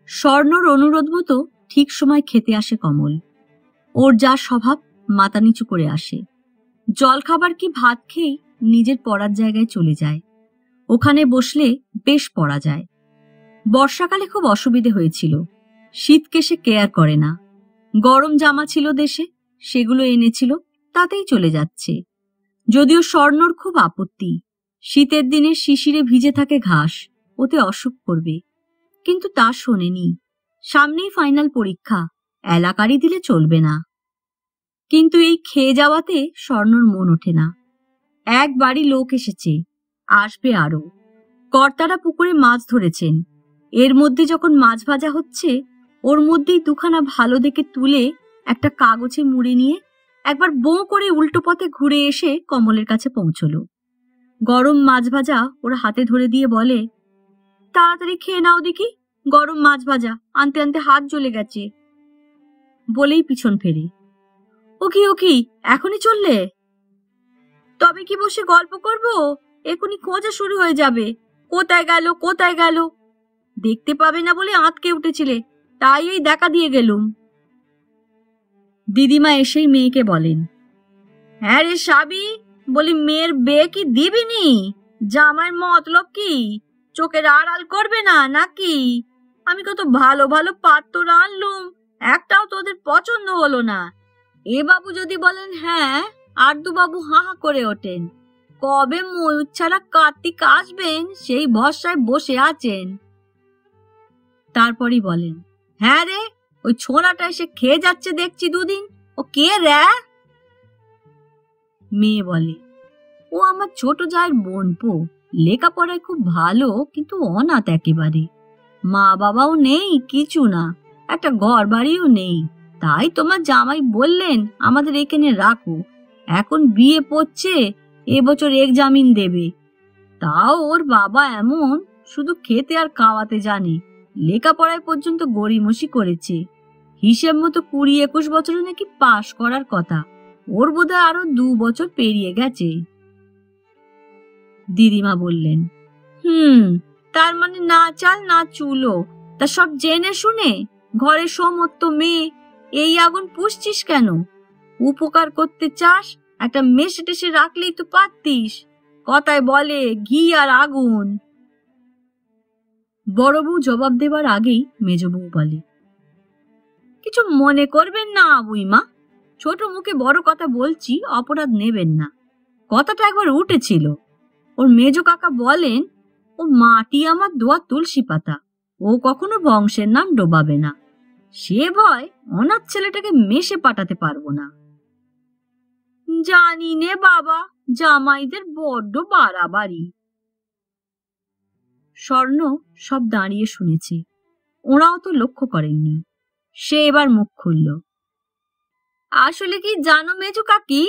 স্বর্ণর অনুরোধ মতো ঠিক সময় খেতে আসে কমল। ওর যা স্বভাব, মাথা নিচু করে আসে। জল খাবার কি ভাত খেয়েই নিজের পড়ার জায়গায় চলে যায়। ওখানে বসলে বেশ পড়া যায়। বর্ষাকালে খুব অসুবিধে হয়েছিল, শীতকে সে কেয়ার করে না। গরম জামা ছিল দেশে, সেগুলো এনেছিল, তাতেই চলে যাচ্ছে। যদিও স্বর্ণর খুব আপত্তি, শীতের দিনে শিশিরে ভিজে থাকে ঘাস, ওতে অসুখ করবে, কিন্তু তা শোনেনি। সামনেই ফাইনাল পরীক্ষা, এলাকারই দিলে চলবে না। কিন্তু এই খেয়ে যাওয়াতে স্বর্ণর মন ওঠে না। এক বাড়ি লোক এসেছে, আসবে আরো। কর্তারা পুকুরে মাছ ধরেছেন, এর মধ্যে যখন মাছ ভাজা হচ্ছে, ওর মধ্যেই দুখানা ভালো দেখে তুলে একটা কাগজে মুড়ে নিয়ে একবার বোঁ করে উল্টো পথে ঘুরে এসে কমলের কাছে পৌঁছলো। গরম মাছ ভাজা ওর হাতে ধরে দিয়ে বলে, তাড়াতাড়ি খেয়ে নাও দেখি, গরম মাছ ভাজা আনতে আনতে হাত জ্বলে গেছে। বলেই পিছন ফেরে। ও কি এখনই চললে? তবে কি বসে গল্প করব? এখনই খোঁজা শুরু হয়ে যাবে। কোথায় গেল? দেখতে পাবে না বলে আঁতকে উঠেছিলে, তাই এই দেখা দিয়ে গেলুম। দিদিমা এসেই মেয়েকে বলেন, হ্যাঁ রে সাবি, বলি মেয়ের বিয়ে কি দিবিনি? জামাইয়ের মতলব কি? চোখের আড়াল করবে না নাকি? আমি কত ভালো ভালো পাত্র আনলুম, একটাও তোদের পছন্দ হলো না। এ বাবু যদি বলেন হ্যাঁ, আর্দু বাবু হা হা করে ওঠেন। কবে ময়ূর ছাড়া কার্তিক আসবেন সেই ভরসায় বসে আছেন। তারপরই বলেন, হ্যাঁ রে, ওই ছোড়াটা এসে খেয়ে যাচ্ছে দেখছি দুদিন। ও কে রে? মেয়ে বলে, ও আমার ছোট জায়ের বোনপো, লেখাপড়ায় খুব ভালো, কিন্তু অনাথ একেবারে। মা বাবাও নেই, কিছু না, একটা ঘর বাড়িও নেই। তাই তোমার জামাই বললেন আমাদের এখানে রাখো। এখন বিয়ে পড়ছে, এবছর এক্সামিন দেবে। তাও ওর বাবা এমন, শুধু খেতে আর খাওয়াতে জানে। লেখাপড়ায় পর্যন্ত গড়িমসি করেছে। হিসেব মতো 20-21 বছরে নাকি পাশ করার কথা। ওর বোধহয় আরো 2 বছর পেরিয়ে গেছে। দিদিমা বললেন, তার মানে না চাল না চুলো, তা সব জেনে শুনে ঘরে সমস্ত মেয়ে এই আগুন পুষছিস কেন? উপকার করতে চাস, একটা মেশে টেসে রাখলেই তো পারতিস। কথায় বলে ঘি আর আগুন। বড় বউ জবাব দেবার আগেই মেজ বউ বলে, কিছু মনে করবেন না বুইমা, ছোট মুখে বড় কথা বলছি, অপরাধ নেবেন না। কথাটা একবার উঠেছিল। ওর মেজ কাকা বলেন, ও মাটি আমার দোয়া তুলসী পাতা, ও কখনো বংশের নাম ডোবাবে না। সে ভয় অনাথ ছেলেটাকে মেশে পাঠাতে পারবো না। জানি নে বাবা, জামাইদের বড্ড বাড়াবাড়ি। স্বর্ণ সব দাঁড়িয়ে শুনেছে, ওরাও তো লক্ষ্য করেননি। সে এবার মুখ খুলল, আসলে কি জানো মেজো কাকি,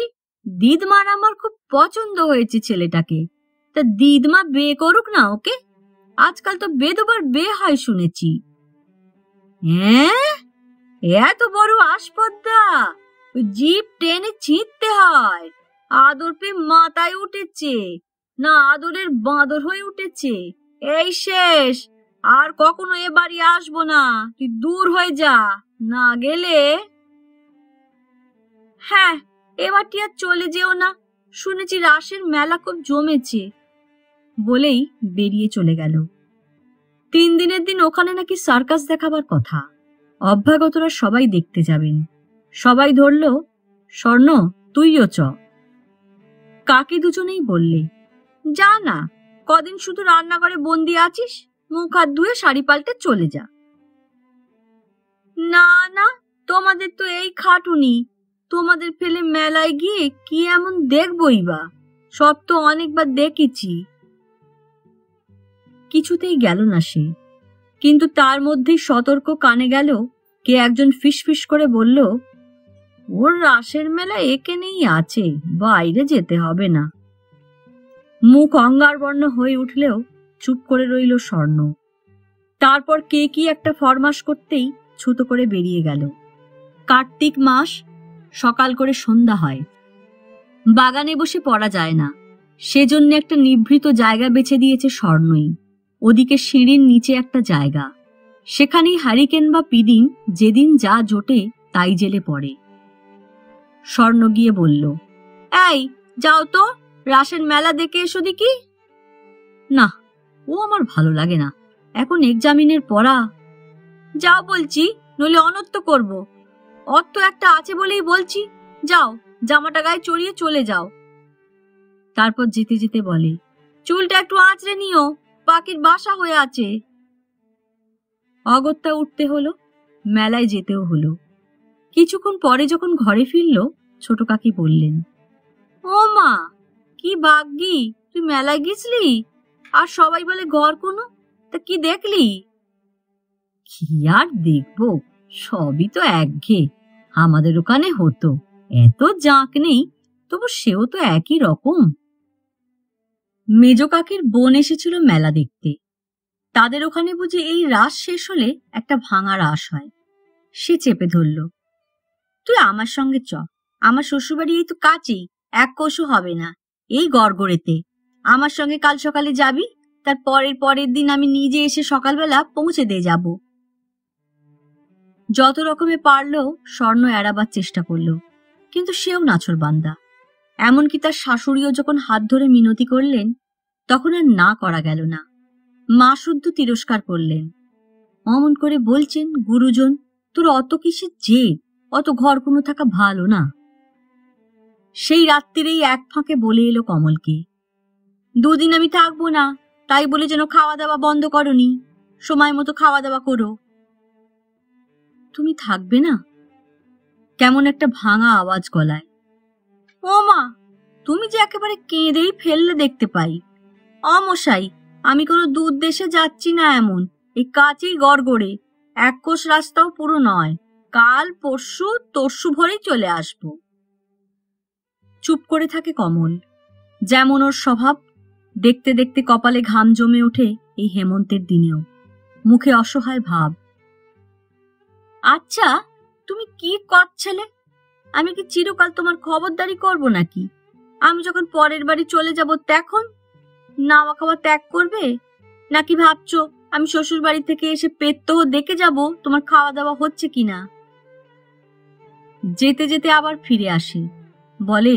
দিদমার আমার খুব পছন্দ হয়েছে ছেলেটাকে। তা দিদমা বিয়ে করুক না ওকে, আজকাল তো বেদবার বিয়ে হয় শুনেছি। হ্যাঁ, এত বড় আসপদ্দা, জিপ টেনে ছিঁড়তে হয়। আদর পেয়ে মাথায় উঠেছে, না আদরের বাঁদর হয়ে উঠেছে। এই শেষ, আর কখনো এ বাড়ি আসবো না, তুই দূর হয়ে যা, না গেলে। হ্যাঁ, এবারটি আর চলে যেও না, শুনেছি রাসের মেলা খুব জমেছে। বলেই বেরিয়ে চলে গেল। 3 দিনের দিন ওখানে নাকি সার্কাস দেখাবার কথা। অভ্যাগতরা সবাই দেখতে যাবেন। সবাই ধরল, স্বর্ণ তুইও চ। কাকি দুজনেই বললে, যা না, কদিন শুধু রান্নাঘরে বন্দি আছিস, মুখ হাত ধুয়ে শাড়ি পাল্টে চলে যা। না না, তোমাদের তো এই খাটুনি, তোমাদের ফেলে মেলায় গিয়ে কি এমন দেখবই বা, সব তো অনেকবার দেখেছি। কিছুতেই গেল না সে, কিন্তু তার মধ্যেই সতর্ক কানে গেল কে একজন ফিসফিস করে বলল, ওর রাসের মেলা এখানেই আছে, বাইরে যেতে হবে না। মুখ অঙ্গারবর্ণ হয়ে উঠলেও চুপ করে রইল স্বর্ণ। তারপর কে কি একটা ফরমাস করতেই ছুতো করে বেরিয়ে গেল। কার্তিক মাস, সকাল করে সন্ধ্যা হয়। বাগানে বসে পড়া যায় না, সেজন্য একটা নিভৃত জায়গা বেছে দিয়েছে স্বর্ণই। ওদিকে সিঁড়ির নিচে একটা জায়গা, সেখানেই হারিকেন বা পিদিম যেদিন যা জোটে তাই জেলে পড়ে। স্বর্ণ গিয়ে বলল, এই যাও তো, রাসের মেলা দেখে এসো দেখি। না, ও আমার ভালো লাগে না, এখন এক্সামিনের পড়া। যাও বলছি, নইলে অনর্থ করব। অর্থ একটা আছে বলেই বলছি, যাও, জামাটা গায়ে চড়িয়ে চলে যাও। তারপর যেতে যেতে বলে, চুলটা একটু আঁচড়ে নিও, পাখির বাসা হয়ে আছে। অগত্যা উঠতে হলো, মেলায় যেতেও হলো। কিছুক্ষণ পরে যখন ঘরে ফিরল, ছোট কাকি বললেন, ও মা, কি ভাগ্যি, তুই মেলায় গেছলি, আর সবাই বলে ঘর কোনো, তা কি দেখলি? কি আর দেখবো, সবই তো একঘেয়ে। আমাদের ওখানে হতো, এত জাঁক নেই, তবু সেও তো একই রকম। মেজ কাকির বোন এসেছিল মেলা দেখতে। তাদের ওখানে বুঝি এই রাস শেষ হলে একটা ভাঙা রাস হয়। সে চেপে ধরল, তুই আমার সঙ্গে চ, আমার শ্বশুরবাড়ি এই তো কাছেই, এক কোষও হবে না, এই গড়গড়েতে। আমার সঙ্গে কাল সকালে যাবি, তার পরের দিন আমি নিজে এসে সকালবেলা পৌঁছে দিয়ে যাব। যত রকমে পারলো স্বর্ণ এড়াবার চেষ্টা করলো, কিন্তু সেও নাছোড়বান্দা। এমনকি তার শাশুড়িও যখন হাত ধরে মিনতি করলেন, তখন আর না করা গেল না। মা শুদ্ধ তিরস্কার করলেন, অমন করে বলছেন, গুরুজন, তোর অত কিসের জেদ, অত ঘর কোনো থাকা ভালো না। সেই রাত্রিরেই এক ফাঁকে বলে এলো কমলকে, দুদিন আমি থাকবো না, তাই বলে যেন খাওয়া দাওয়া বন্ধ করনি, সময় মতো খাওয়া দাওয়া করো। তুমি থাকবে না? কেমন একটা ভাঙা আওয়াজ গলায়। ও মা, তুমি যে একেবারে কেঁদেই ফেললে দেখতে পাই। অমশাই, আমি কোনো দূর দেশে যাচ্ছি না এমন, এই কাছেই গড়গড়ে, এক কোষ রাস্তাও পুরো নয়, কাল পরশু তরশু ভরেই চলে আসব। চুপ করে থাকে কমল। যেমন ওর স্বভাব, দেখতে দেখতে কপালে ঘাম জমে ওঠে এই হেমন্তের দিনেও, মুখে অসহায় ভাব। আচ্ছা, তুমি কি করছিলে? আমি কি চিরকাল তোমার খবরদারি করব নাকি? আমি যখন পরের বাড়ি চলে যাব তখন নাওয়া খাওয়া ত্যাগ করবে, নাকি ভাবছো আমি শ্বশুর বাড়ি থেকে এসে পেত্তহ দেখে যাব তোমার খাওয়া দাওয়া হচ্ছে কিনা? যেতে যেতে আবার ফিরে আসে, বলে,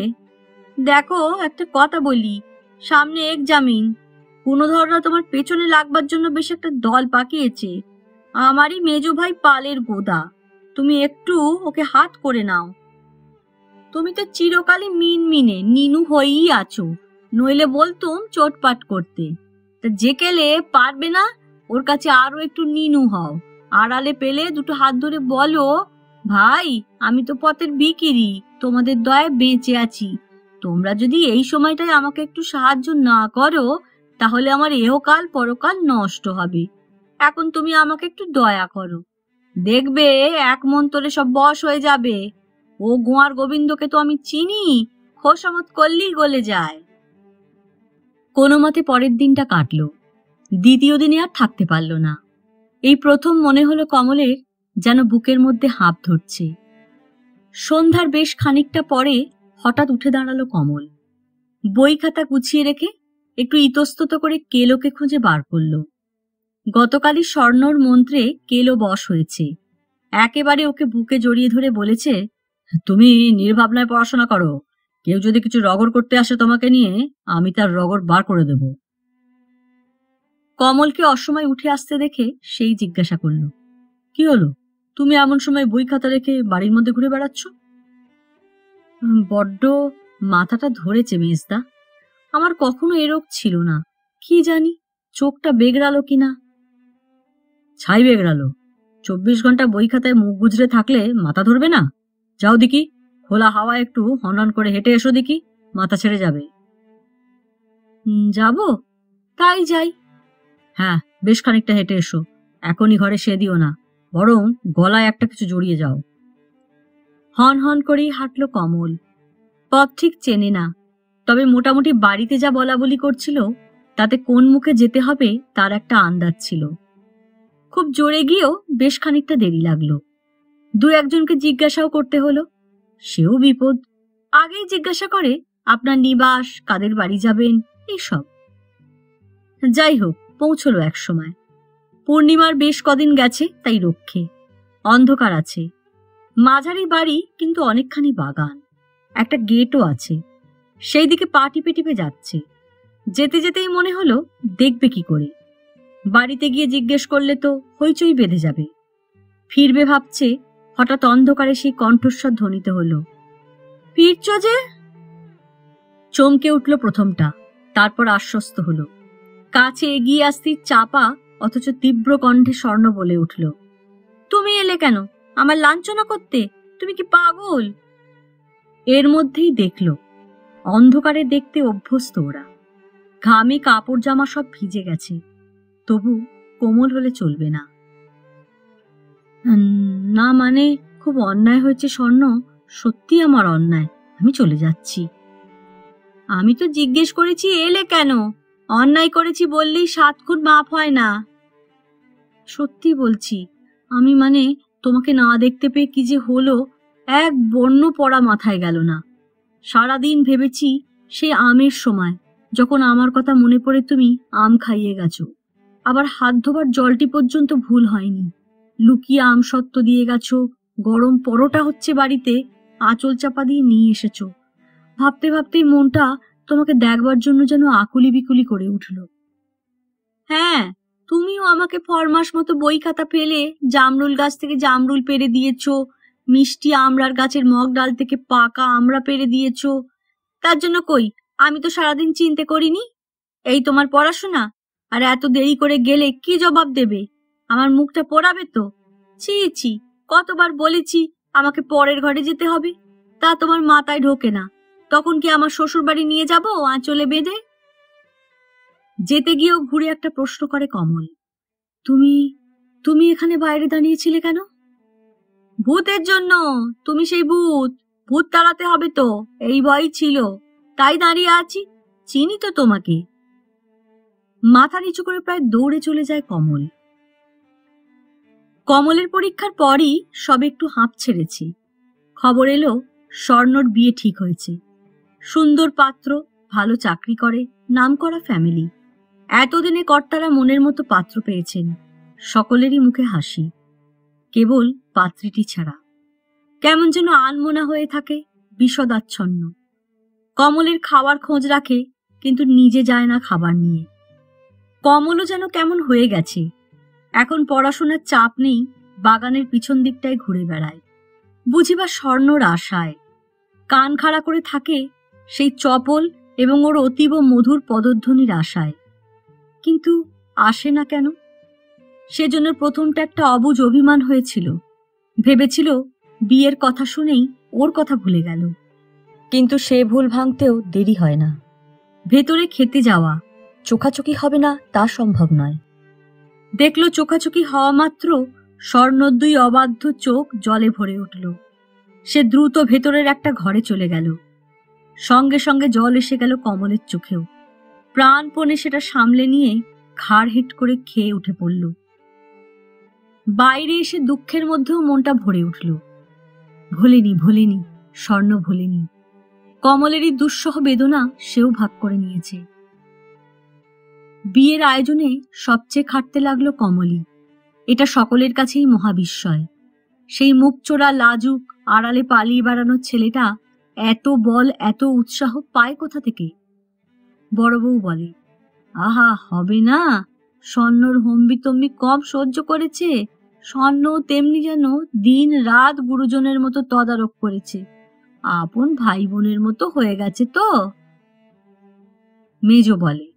দেখো একটা কথা বলি, সামনে এক্সামিন, গুণধররা তোমার পেছনে লাগবার জন্য বেশ একটা দল পাকিয়েছে। আমারই মেজো ভাই পালের গোদা, তুমি একটু ওকে হাত করে নাও। তুমি তো চিরকালই মিনমিনে নিনু হয়েই আছো, নইলে বলতুম চোটপাট করতে। তা যে কেলে পারবে না, ওর কাছে আরো একটু নিনু হও, আড়ালে পেলে দুটো হাত ধরে বলো, ভাই আমি তো পথের ভিখিরি, তোমাদের দয়ায় বেঁচে আছি, তোমরা যদি এই সময়টায় আমাকে একটু সাহায্য না করো, তাহলে আমার এহকাল পরকাল নষ্ট হবে। এখন তুমি আমাকে একটু দয়া করো, দেখবে এক মন্তরে সব বশ হয়ে যাবে। ও গোয়ার গোবিন্দকে তো আমি চিনি, খোসামত করলেই গলে যায়। কোনো মতে পরের দিনটা কাটলো। দ্বিতীয় দিনে আর থাকতে পারল না। এই প্রথম মনে হলো কমলের যেন বুকের মধ্যে হাঁপ ধরছে। সন্ধ্যার বেশ খানিকটা পরে হঠাৎ উঠে দাঁড়ালো কমল। বই খাতা গুছিয়ে রেখে একটু ইতস্তত করে কেলোকে খুঁজে বার করল। গতকালই স্বর্ণর মন্ত্রে কেলো বশ হয়েছে। একেবারে ওকে বুকে জড়িয়ে ধরে বলেছে, তুমি নির্ভাবনায় পড়াশোনা করো, কেউ যদি কিছু রগড় করতে আসে তোমাকে নিয়ে, আমি তার রগড় বার করে দেব। কমলকে অসময় উঠে আসতে দেখে সেই জিজ্ঞাসা করল, কি হলো, তুমি এমন সময় বই খাতা রেখে বাড়ির মধ্যে ঘুরে বেড়াচ্ছ? বড্ড মাথাটা ধরেছে মেজদা, আমার কখনো এরোগ ছিল না, কি জানি চোখটা বেগড়ালো কিনা। ছাই বেগড়ালো? 24 ঘন্টা বই খাতায় মুখ গুজরে থাকলে মাথা ধরবে না? যাও দেখি, খোলা হাওয়া একটু হনহন করে হেঁটে এসো দেখি, মাথা ছেড়ে যাবে। যাব, তাই যাই। হ্যাঁ, বেশ খানিকটা হেঁটে এসো, এখনই ঘরে সে দিও না, বরং গলায় একটা কিছু জড়িয়ে যাও। হন হন করেই হাঁটল কমল। পথ ঠিক চেনে না, তবে মোটামুটি বাড়িতে যা বলা বলি করছিল তাতে কোন মুখে যেতে হবে তার একটা আন্দাজ ছিল। খুব জোরে গিয়েও বেশ খানিকটা দেরি লাগলো। দু একজনকে জিজ্ঞাসাও করতে হলো, সেও বিপদ, আগেই জিজ্ঞাসা করে আপনার নিবাস, কাদের বাড়ি যাবেন, এইসব। যাই হোক, পৌঁছলো এক সময়। পূর্ণিমার বেশ কদিন গেছে, তাই রক্ষে। অন্ধকার আছে। মাঝারি বাড়ি, কিন্তু অনেকখানি বাগান, একটা গেটও আছে। সেই দিকে পা টিপে টিপে যাচ্ছে। যেতে যেতেই মনে হলো দেখবে কি করে, বাড়িতে গিয়ে জিজ্ঞেস করলে তো হইচই বেঁধে যাবে। ফিরবে ভাবছে, হঠাৎ অন্ধকারে সেই কণ্ঠস্বর ধ্বনিত হলো, ফিরছ যে? চমকে উঠল প্রথমটা, তারপর আশ্বস্ত হলো। কাছে এগিয়ে আসতে চাপা অথচ তীব্র কণ্ঠে স্বর্ণ বলে উঠল, তুমি এলে কেন? আমার লাঞ্ছনা করতে? তুমি কি পাগল? এর মধ্যেই দেখল অন্ধকারে দেখতে অভ্যস্ত ওরা। ঘামে কাপড় জামা সব ভিজে গেছে, তবু কোমল হলে চলবে না। না মানে খুব অন্যায় হয়েছে স্বর্ণ, সত্যি আমার অন্যায়, আমি চলে যাচ্ছি। আমি তো জিজ্ঞেস করেছি এলে কেন? অন্যায় করেছি বললেই 7 খুন মাফ হয় না। সত্যি বলছি, আমি মানে তোমাকে না দেখতে পেয়ে কি যে হলো, এক বন্য পড়া মাথায় গেল না। সারাদিন ভেবেছি সেই আমের সময়, যখন আমার কথা মনে পড়ে তুমি আম খাইয়ে গেছো। আবার হাত ধোবার জলটি পর্যন্ত ভুল হয়নি। লুকিয়ে আম সত্ত্ব দিয়ে গেছো, গরম পরোটা হচ্ছে বাড়িতে, আঁচল চাপা দিয়ে নিয়ে এসেছো। ভাবতে ভাবতেই মনটা তোমাকে দেখবার জন্য যেন আকুলি বিকুলি করে উঠল। হ্যাঁ, তুমিও আমাকে ফরমাস মতো বই খাতা ফেলে জামরুল গাছ থেকে জামরুল পেড়ে দিয়েছো, মিষ্টি আমড়ার গাছের মগ ডাল থেকে পাকা আমড়া পেড়ে দিয়েছো। তার জন্য কই আমি তো সারাদিন চিন্তা করিনি। এই তোমার পড়াশোনা, আর এত দেরি করে গেলে কি জবাব দেবে? আমার মুখটা পোড়াবে তো। ছি ছি, কতবার বলেছি আমাকে পরের ঘরে যেতে হবে, তা তোমার মাথায় ঢোকে না। তখন কি আমার শ্বশুর বাড়ি নিয়ে যাবো আঁচলে বেঁধে? যেতে গিয়েও ঘুরে একটা প্রশ্ন করে কমল, তুমি তুমি এখানে বাইরে দাঁড়িয়েছিলে কেন? ভূতের জন্য। তুমি সেই ভূত, ভূত তাড়াতে হবে তো, এই ভয়ই ছিল, তাই দাঁড়িয়ে আছি। চিনি তো তোমাকে। মাথা নিচু করে প্রায় দৌড়ে চলে যায় কমল। কমলের পরীক্ষার পরই সব একটু হাঁপ ছেড়েছে। খবর এলো স্বর্ণর বিয়ে ঠিক হয়েছে। সুন্দর পাত্র, ভালো চাকরি করে, নামকরা ফ্যামিলি। এতদিনে কর্তারা মনের মতো পাত্র পেয়েছেন। সকলেরই মুখে হাসি, কেবল পাত্রীটি ছাড়া। কেমন যেন আনমনা হয়ে থাকে, বিষদাচ্ছন্ন। কমলের খাওয়ার খোঁজ রাখে, কিন্তু নিজে যায় না খাবার নিয়ে। কমলও যেন কেমন হয়ে গেছে। এখন পড়াশোনার চাপ নেই, বাগানের পিছন দিকটায় ঘুরে বেড়ায়, বুঝিবা স্বর্ণর আশায়। কান খাড়া করে থাকে সেই চপল এবং ওর অতীব মধুর পদধ্বনির আশায়। কিন্তু আসে না কেন? সেজন্য প্রথমটা একটা অবুঝ অভিমান হয়েছিল। ভেবেছিল বিয়ের কথা শুনেই ওর কথা ভুলে গেল। কিন্তু সে ভুল ভাঙতেও দেরি হয় না। ভেতরে খেতে যাওয়া, চোখাচোখি হবে না তা সম্ভব নয়। দেখল চোখাচোখি হওয়া মাত্র স্বর্ণর 2 অবাধ্য চোখ জলে ভরে উঠল। সে দ্রুত ভেতরের একটা ঘরে চলে গেল। সঙ্গে সঙ্গে জল এসে গেল কমলের চোখেও। প্রাণপণে সেটা সামলে নিয়ে ঘাড় হিট করে খেয়ে উঠে পড়ল। বাইরে এসে দুঃখের মধ্যেও মনটা ভরে উঠল। ভোলেনি স্বর্ণ ভোলেনি। কমলেরই দুঃসহ বেদনা সেও ভাগ করে নিয়েছে। বিয়ের আয়োজনে সবচেয়ে খাটতে লাগলো কমলই। এটা সকলের কাছেই মহাবিস্ময়। সেই মুখচোরা লাজুক আড়ালে পালিয়ে বেড়ানোর ছেলেটা এত বল, এত উৎসাহ পায় কোথা থেকে? বড় বউ বলে, আহা হবে না, স্বর্ণর হম্বিতম্বি কম সহ্য করেছে। স্বর্ণ তেমনি যেন দিন রাত গুরুজনের মতো তদারক করেছে, আপন ভাই বোনের মতো হয়ে গেছে তো। মেজ বলে,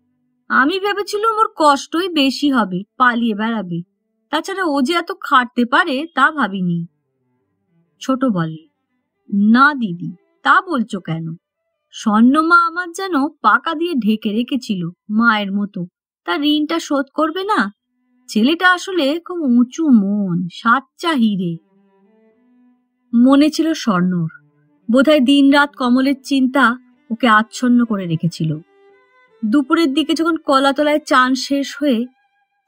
আমি ভেবেছিলাম ওর কষ্টই বেশি হবে, পালিয়ে বেড়াবে, তাছাড়া ও যে এত খাটতে পারে তা ভাবিনি। ছোট বলে, না দিদি, তা বলছো কেন? স্বর্ণ মা আমার যেন পাকা দিয়ে ঢেকে রেখেছিল মায়ের মতো, তার ঋণটা শোধ করবে না? ছেলেটা আসলে খুব উঁচু মন, সাচ্চা হিরে। মনে ছিল স্বর্ণর, বোধহয় দিন রাত কমলের চিন্তা ওকে আচ্ছন্ন করে রেখেছিল। দুপুরের দিকে যখন কলাতলায় চান শেষ হয়ে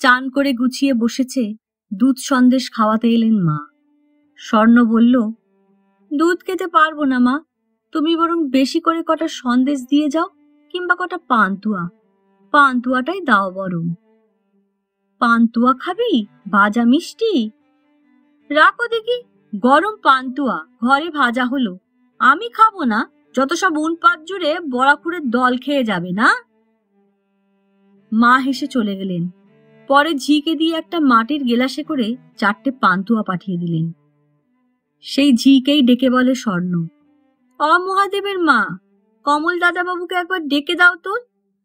চান করে গুছিয়ে বসেছে, দুধ সন্দেশ খাওয়াতে এলেন মা। স্বর্ণ বলল, দুধ খেতে পারবো না মা, তুমি বরং বেশি করে কটা সন্দেশ দিয়ে যাও, কিংবা কটা পান্তুয়া। পান্তুয়াটাই দাও বরং। পান্তুয়া খাবি? ভাজা মিষ্টি? রাখো দেখি, গরম পান্তুয়া ঘরে ভাজা হলো। আমি খাবো না, যত সব উনপাত জুড়ে বড়াকুড়ের দল খেয়ে যাবে না। মা হেসে চলে গেলেন। পরে ঝিকে দিয়ে একটা মাটির গেলাসে করে 4টে পান্তুয়া পাঠিয়ে দিলেন। সেই ঝিকেই ডেকে বলে স্বর্ণ, মহাদেবের মা, কমল দাদাবাবুকে একবার ডেকে দাও তো,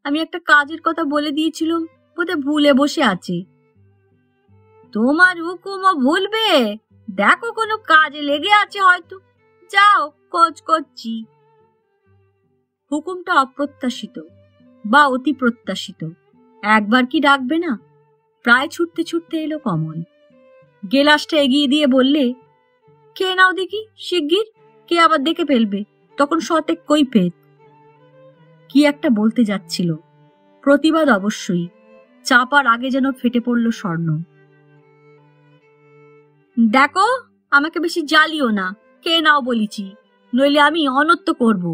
আমি একটা কাজের কথা বলে দিয়েছিলাম, বোধহয় ভুলে বসে আছে। তোমার হুকুমও ভুলবে? দেখো কোনো কাজে লেগে আছে হয়তো, যাও, খোঁজ করছি। হুকুমটা অপ্রত্যাশিত বা অতি প্রত্যাশিত। একবার কি ডাকবে না? প্রায় ছুটতে ছুটতে এলো কমল। গেলাসটা এগিয়ে দিয়ে বললে, খেয়ে নাও দেখি শিগগির, কে আবার দেখে ফেলবে, তখন শতেক কৈফিয়ত। কি একটা বলতে যাচ্ছিল, প্রতিবাদ অবশ্যই, চাপার আগে যেন ফেটে পড়ল স্বর্ণ। দেখো, আমাকে বেশি জ্বালিও না, খেয়ে নাও বলিছি, নইলে আমি অনত্য করব,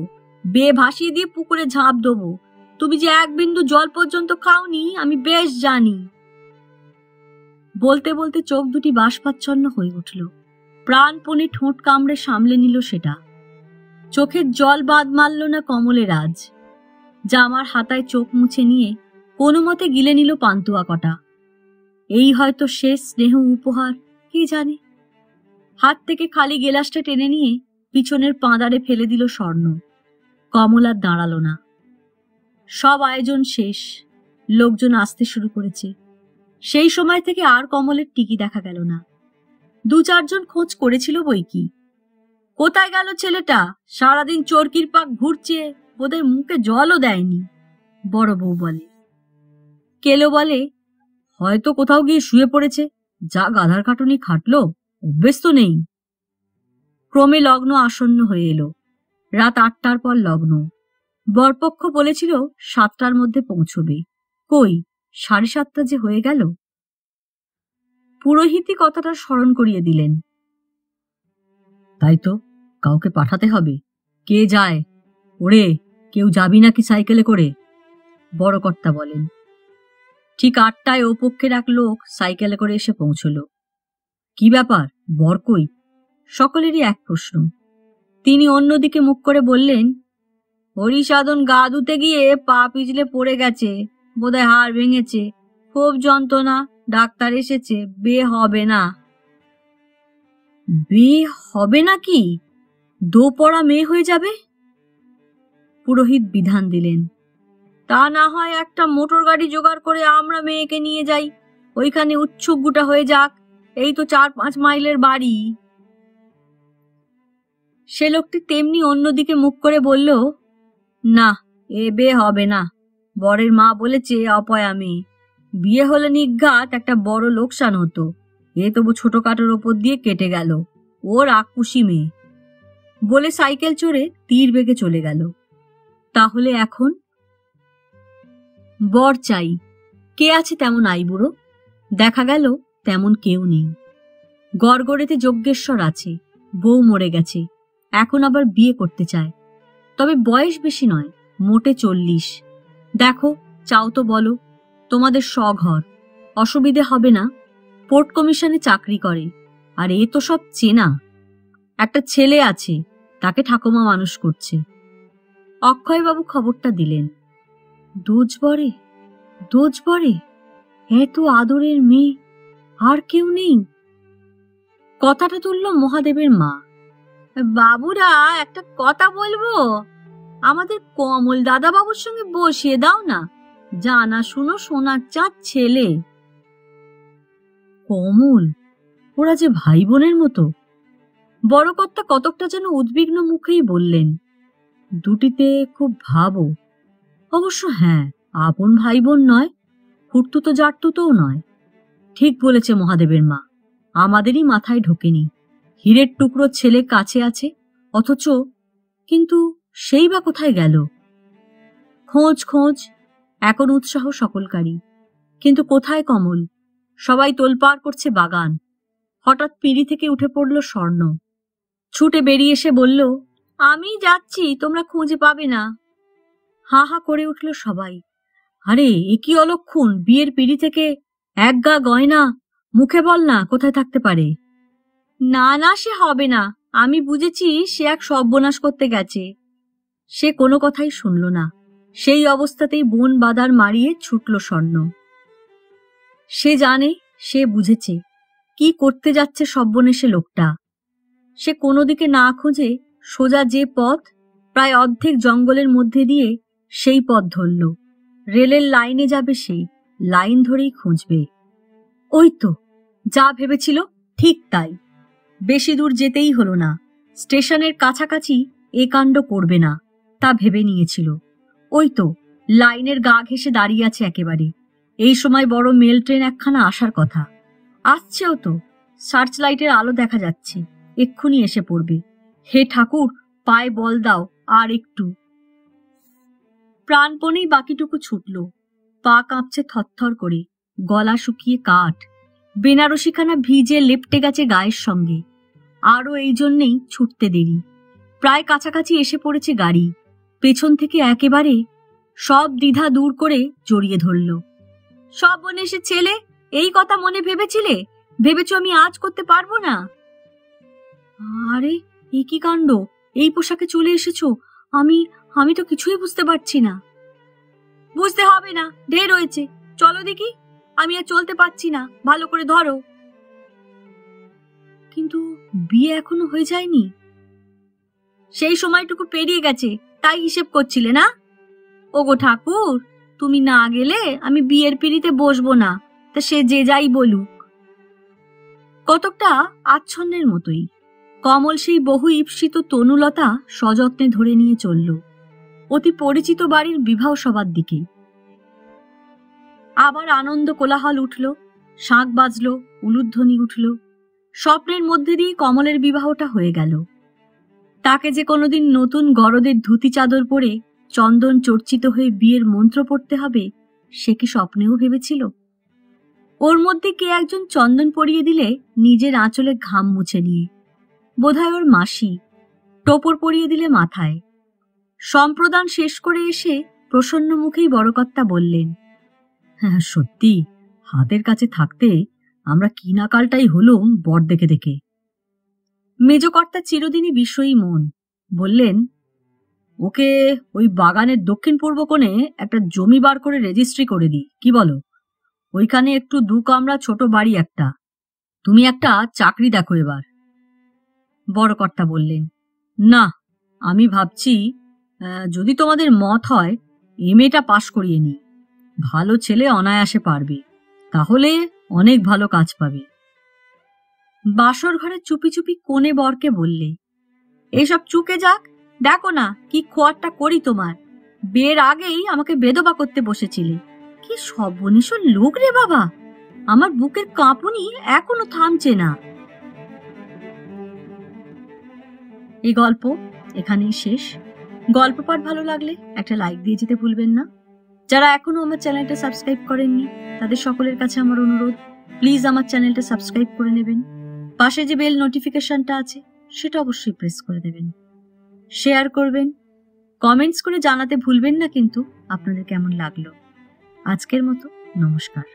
বে ভাসিয়ে দিয়ে পুকুরে ঝাঁপ দেবো। তুমি যে এক বিন্দু জল পর্যন্ত খাওনি আমি বেশ জানি। বলতে বলতে চোখ দুটি বাষ্পাচ্ছন্ন হয়ে উঠল। প্রাণপণে ঠোঁট কামড়ে সামলে নিল সেটা। চোখের জল বাদ মারল না কমলের আজ। জামার হাতায় চোখ মুছে নিয়ে কোনো মতে গিলে নিল পান্তুয়া কটা। এই হয়তো শেষ স্নেহ উপহার, কে জানে। হাত থেকে খালি গেলাসটা টেনে নিয়ে পিছনের পাঁদারে ফেলে দিল স্বর্ণ। কমল আর দাঁড়াল না। সব আয়োজন শেষ, লোকজন আসতে শুরু করেছে। সেই সময় থেকে আর কমলের টিকি দেখা গেল না। 2-4 জন খোঁজ করেছিল বই কি। কোথায় গেল ছেলেটা, সারাদিন চরকির পাক ঘুরছে, বোধহয় মুখে জলও দেয়নি, বড় বউ বলে। কেলো বলে, হয়তো কোথাও গিয়ে শুয়ে পড়েছে, যা গাধার খাটুনি খাটলো, অভ্যেস তো নেই। ক্রমে লগ্ন আসন্ন হয়ে এলো। রাত 8টার পর লগ্ন। বরপক্ষ বলেছিল 7টার মধ্যে পৌঁছবে, কই 7:30 যে হয়ে গেল। পুরোহিতই কথাটা স্মরণ করিয়ে দিলেন। তাই তো, কাউকে পাঠাতে হবে। কে যায়? ওরে, কেউ যাবি নাকি সাইকেলে করে? বড় কর্তা বলেন। ঠিক 8টায় ও পক্ষের এক লোক সাইকেলে করে এসে পৌঁছল। কি ব্যাপার, বর কই? সকলেরই এক প্রশ্ন। তিনি অন্যদিকে মুখ করে বললেন, হরিসাধন গা ধুতে গিয়ে পা পিছলে পড়ে গেছে, বোধহয় হাড় ভেঙেছে, খুব যন্ত্রণা, ডাক্তার এসেছে, বে হবে না। বে হবে নাকি? দোপড়া মেয়ে হয়ে যাবে। পুরোহিত বিধান দিলেন, তা না হয় একটা মোটর গাড়ি জোগাড় করে আমরা মেয়েকে নিয়ে যাই, ওইখানে উচ্ছুক হয়ে যাক, এই তো 4-5 মাইলের বাড়ি। সে লোকটি তেমনি অন্যদিকে মুখ করে বলল, না, এ বে হবে না। বরের মা বলেছে অপয়া মেয়ে, বিয়ে হলে নিঘাত একটা বড় লোকসান হতো, এ তবু ছোটখাটোর ওপর দিয়ে কেটে গেল, ওর আকুশি মেয়ে। বলে সাইকেল চড়ে তীর বেগে চলে গেল। তাহলে এখন বর চাই। কে আছে তেমন আইবুড়ো? দেখা গেল তেমন কেউ নেই। গড়গড়েতে যজ্ঞেশ্বর আছে, বউ মরে গেছে, এখন আবার বিয়ে করতে চায়, তবে বয়স বেশি নয়, মোটে 40। দেখো, চাও তো বলো, তোমাদের স্বঘর, অসুবিধে হবে না। পোর্ট কমিশনে চাকরি করে, আর এ তো সব চেনা। একটা ছেলে আছে, তাকে ঠাকুমা মানুষ করছে। অক্ষয়বাবু খবরটা দিলেন। দোজবরে, দোজবরে এত আদরের মেয়ে, আর কেউ নেই? কথাটা তুলল মহাদেবের মা। বাবুরা, একটা কথা বলবো, আমাদের কমল দাদা বাবুর সঙ্গে বসিয়ে দাও না, জানা শুনো সোনার চাঁদ ছেলে। কমল, ওরা যে ভাই বোনের মতো। বড় কর্তা কতকটা যেন উদ্বিগ্ন মুখেই বললেন, দুটিতে খুব ভাবো। অবশ্য হ্যাঁ, আপন ভাই বোন নয়, খুঁড়তুতো জাটতুতোও নয়। ঠিক বলেছে মহাদেবের মা, আমাদেরই মাথায় ঢোকেনি। হীরের টুকরো ছেলে কাছে আছে, অথচ কিন্তু সেই বা কোথায় গেল? খোঁজ খোঁজ, এখন উৎসাহ সকলকারী, কিন্তু কোথায় কমল? সবাই তোলপাড় করছে বাগান। হঠাৎ পিঁড়ি থেকে উঠে পড়ল স্বর্ণ। ছুটে বেরিয়ে এসে বলল, আমি যাচ্ছি, তোমরা খুঁজে পাবে না। হা হা করে উঠল সবাই। আরে, এ কি অলক্ষণ! বিয়ের পিঁড়ি থেকে এক গা গয়না, মুখে বল না কোথায় থাকতে পারে। না না, সে হবে না, আমি বুঝেছি সে এক সর্বনাশ করতে গেছে। সে কোনো কথাই শুনল না। সেই অবস্থাতেই বন বাদার মারিয়ে ছুটল স্বর্ণ। সে জানে, সে বুঝেছে কি করতে যাচ্ছে সর্বনেশে লোকটা। সে কোনো দিকে না খুঁজে সোজা যে পথ, প্রায় অর্ধেক জঙ্গলের মধ্যে দিয়ে, সেই পথ ধরল। রেলের লাইনে যাবে সে, লাইন ধরেই খুঁজবে। ওই তো, যা ভেবেছিল ঠিক তাই। বেশি দূর যেতেই হলো না। স্টেশনের কাছাকাছি এ কাণ্ড করবে না, তা ভেবে নিয়েছিল। ওই তো, লাইনের গা ঘেঁষে দাঁড়িয়ে আছে একেবারে। এই সময় বড় মেল ট্রেন একখানা আসার কথা, আসছেও তো। সার্চ লাইটের আলো দেখা যাচ্ছে, এক্ষুনি এসে পড়বে। হে ঠাকুর, পায়ে বল দাও, আর একটু। প্রাণপণেই বাকিটুকু ছুটল। পা কাঁপছে থরথর করে, গলা শুকিয়ে কাঠ, বেনারসিখানা ভিজে লেপটে গেছে গায়ের সঙ্গে। আরও এই জন্যেই ছুটতে দেরি। প্রায় কাছাকাছি এসে পড়েছে গাড়ি। পেছন থেকে একেবারে সব দ্বিধা দূর করে জড়িয়ে ধরল। সব বনেসে ছেলে, এই কথা মনে ভেবেছিলে? ভেবেছ আমি আজ করতে পারবো না? আরে এ কি কাণ্ড! এই পোশাকে চলে এসেছো? আমি আমি তো কিছুই বুঝতে পারছি না। বুঝতে হবে না, ঢের হয়েছে। চলো দেখি, আমি আর চলতে পারছি না, ভালো করে ধরো। কিন্তু বিয়ে এখনো হয়ে যায়নি। সেই সময়টুকু পেরিয়ে গেছে, তাই হিসেব করছিলে না? ওগো ঠাকুর, তুমি না গেলে আমি বিয়ের পিঁড়িতে বসবো না, তা সে যে যাই বলুক। কতকটা আচ্ছন্নের মতোই কমল সেই বহু ঈপ্সিত তনুলতা সযত্নে ধরে নিয়ে চলল অতি পরিচিত বাড়ির বিবাহ সভার দিকে। আবার আনন্দ কোলাহল উঠল, শাঁখ বাজল, উলুধ্বনি উঠল। স্বপ্নের মধ্যে দিয়ে কমলের বিবাহটা হয়ে গেল। তাকে যে কোনোদিন নতুন গরদের ধুতি চাদর পরে চন্দন চর্চিত হয়ে বিয়ের মন্ত্র পড়তে হবে, সে কি স্বপ্নেও ভেবেছিল? ওর মধ্যে কে একজন চন্দন পরিয়ে দিলে নিজের আঁচলে ঘাম মুছে নিয়ে, বোধহয় ওর মাসি, টোপর পরিয়ে দিলে মাথায়। সম্প্রদান শেষ করে এসে প্রসন্ন মুখেই বড়কর্তা বললেন, হ্যাঁ সত্যি, হাতের কাছে থাকতে আমরা কি না কালটাই হলুম বর দেখে দেখে। মেজকর্তা চিরদিনই বিষয়ী মন বললেন, ওকে ওই বাগানের দক্ষিণ পূর্ব কোণে একটা জমি বার করে রেজিস্ট্রি করে দিই, কি বলো? ওইখানে একটু 2 কামরা ছোট বাড়ি একটা। তুমি একটা চাকরি দেখো এবার। বড়কর্তা বললেন, না, আমি ভাবছি যদি তোমাদের মত হয় এমএটা পাশ করিয়ে নি। ভালো ছেলে অনায়াসে পারবে, তাহলে অনেক ভালো কাজ পাবে। বাসর ঘরে চুপি চুপি কোণে বরকে বললে, এসব চুকে যাক, দেখো না কি খোয়ারটা করি তোমার। বিয়ের আগেই আমাকে বেদবা করতে বসেছিলে। কি সর্বনিশ লোক রে বাবা! আমার বুকের কাঁপুনি এখনো থামছে না। এই গল্প এখানেই শেষ। গল্প পাঠ ভালো লাগলে একটা লাইক দিয়ে যেতে ভুলবেন না। যারা এখনো আমার চ্যানেলটা সাবস্ক্রাইব করেননি তাদের সকলের কাছে আমার অনুরোধ, প্লিজ আমার চ্যানেলটা সাবস্ক্রাইব করে নেবেন। পাশে যে বেল নোটিফিকেশনটা আছে সেটা অবশ্যই প্রেস করে দেবেন। শেয়ার করবেন, কমেন্টস করে জানাতে ভুলবেন না কিন্তু আপনাদের কেমন লাগলো। আজকের মতো নমস্কার।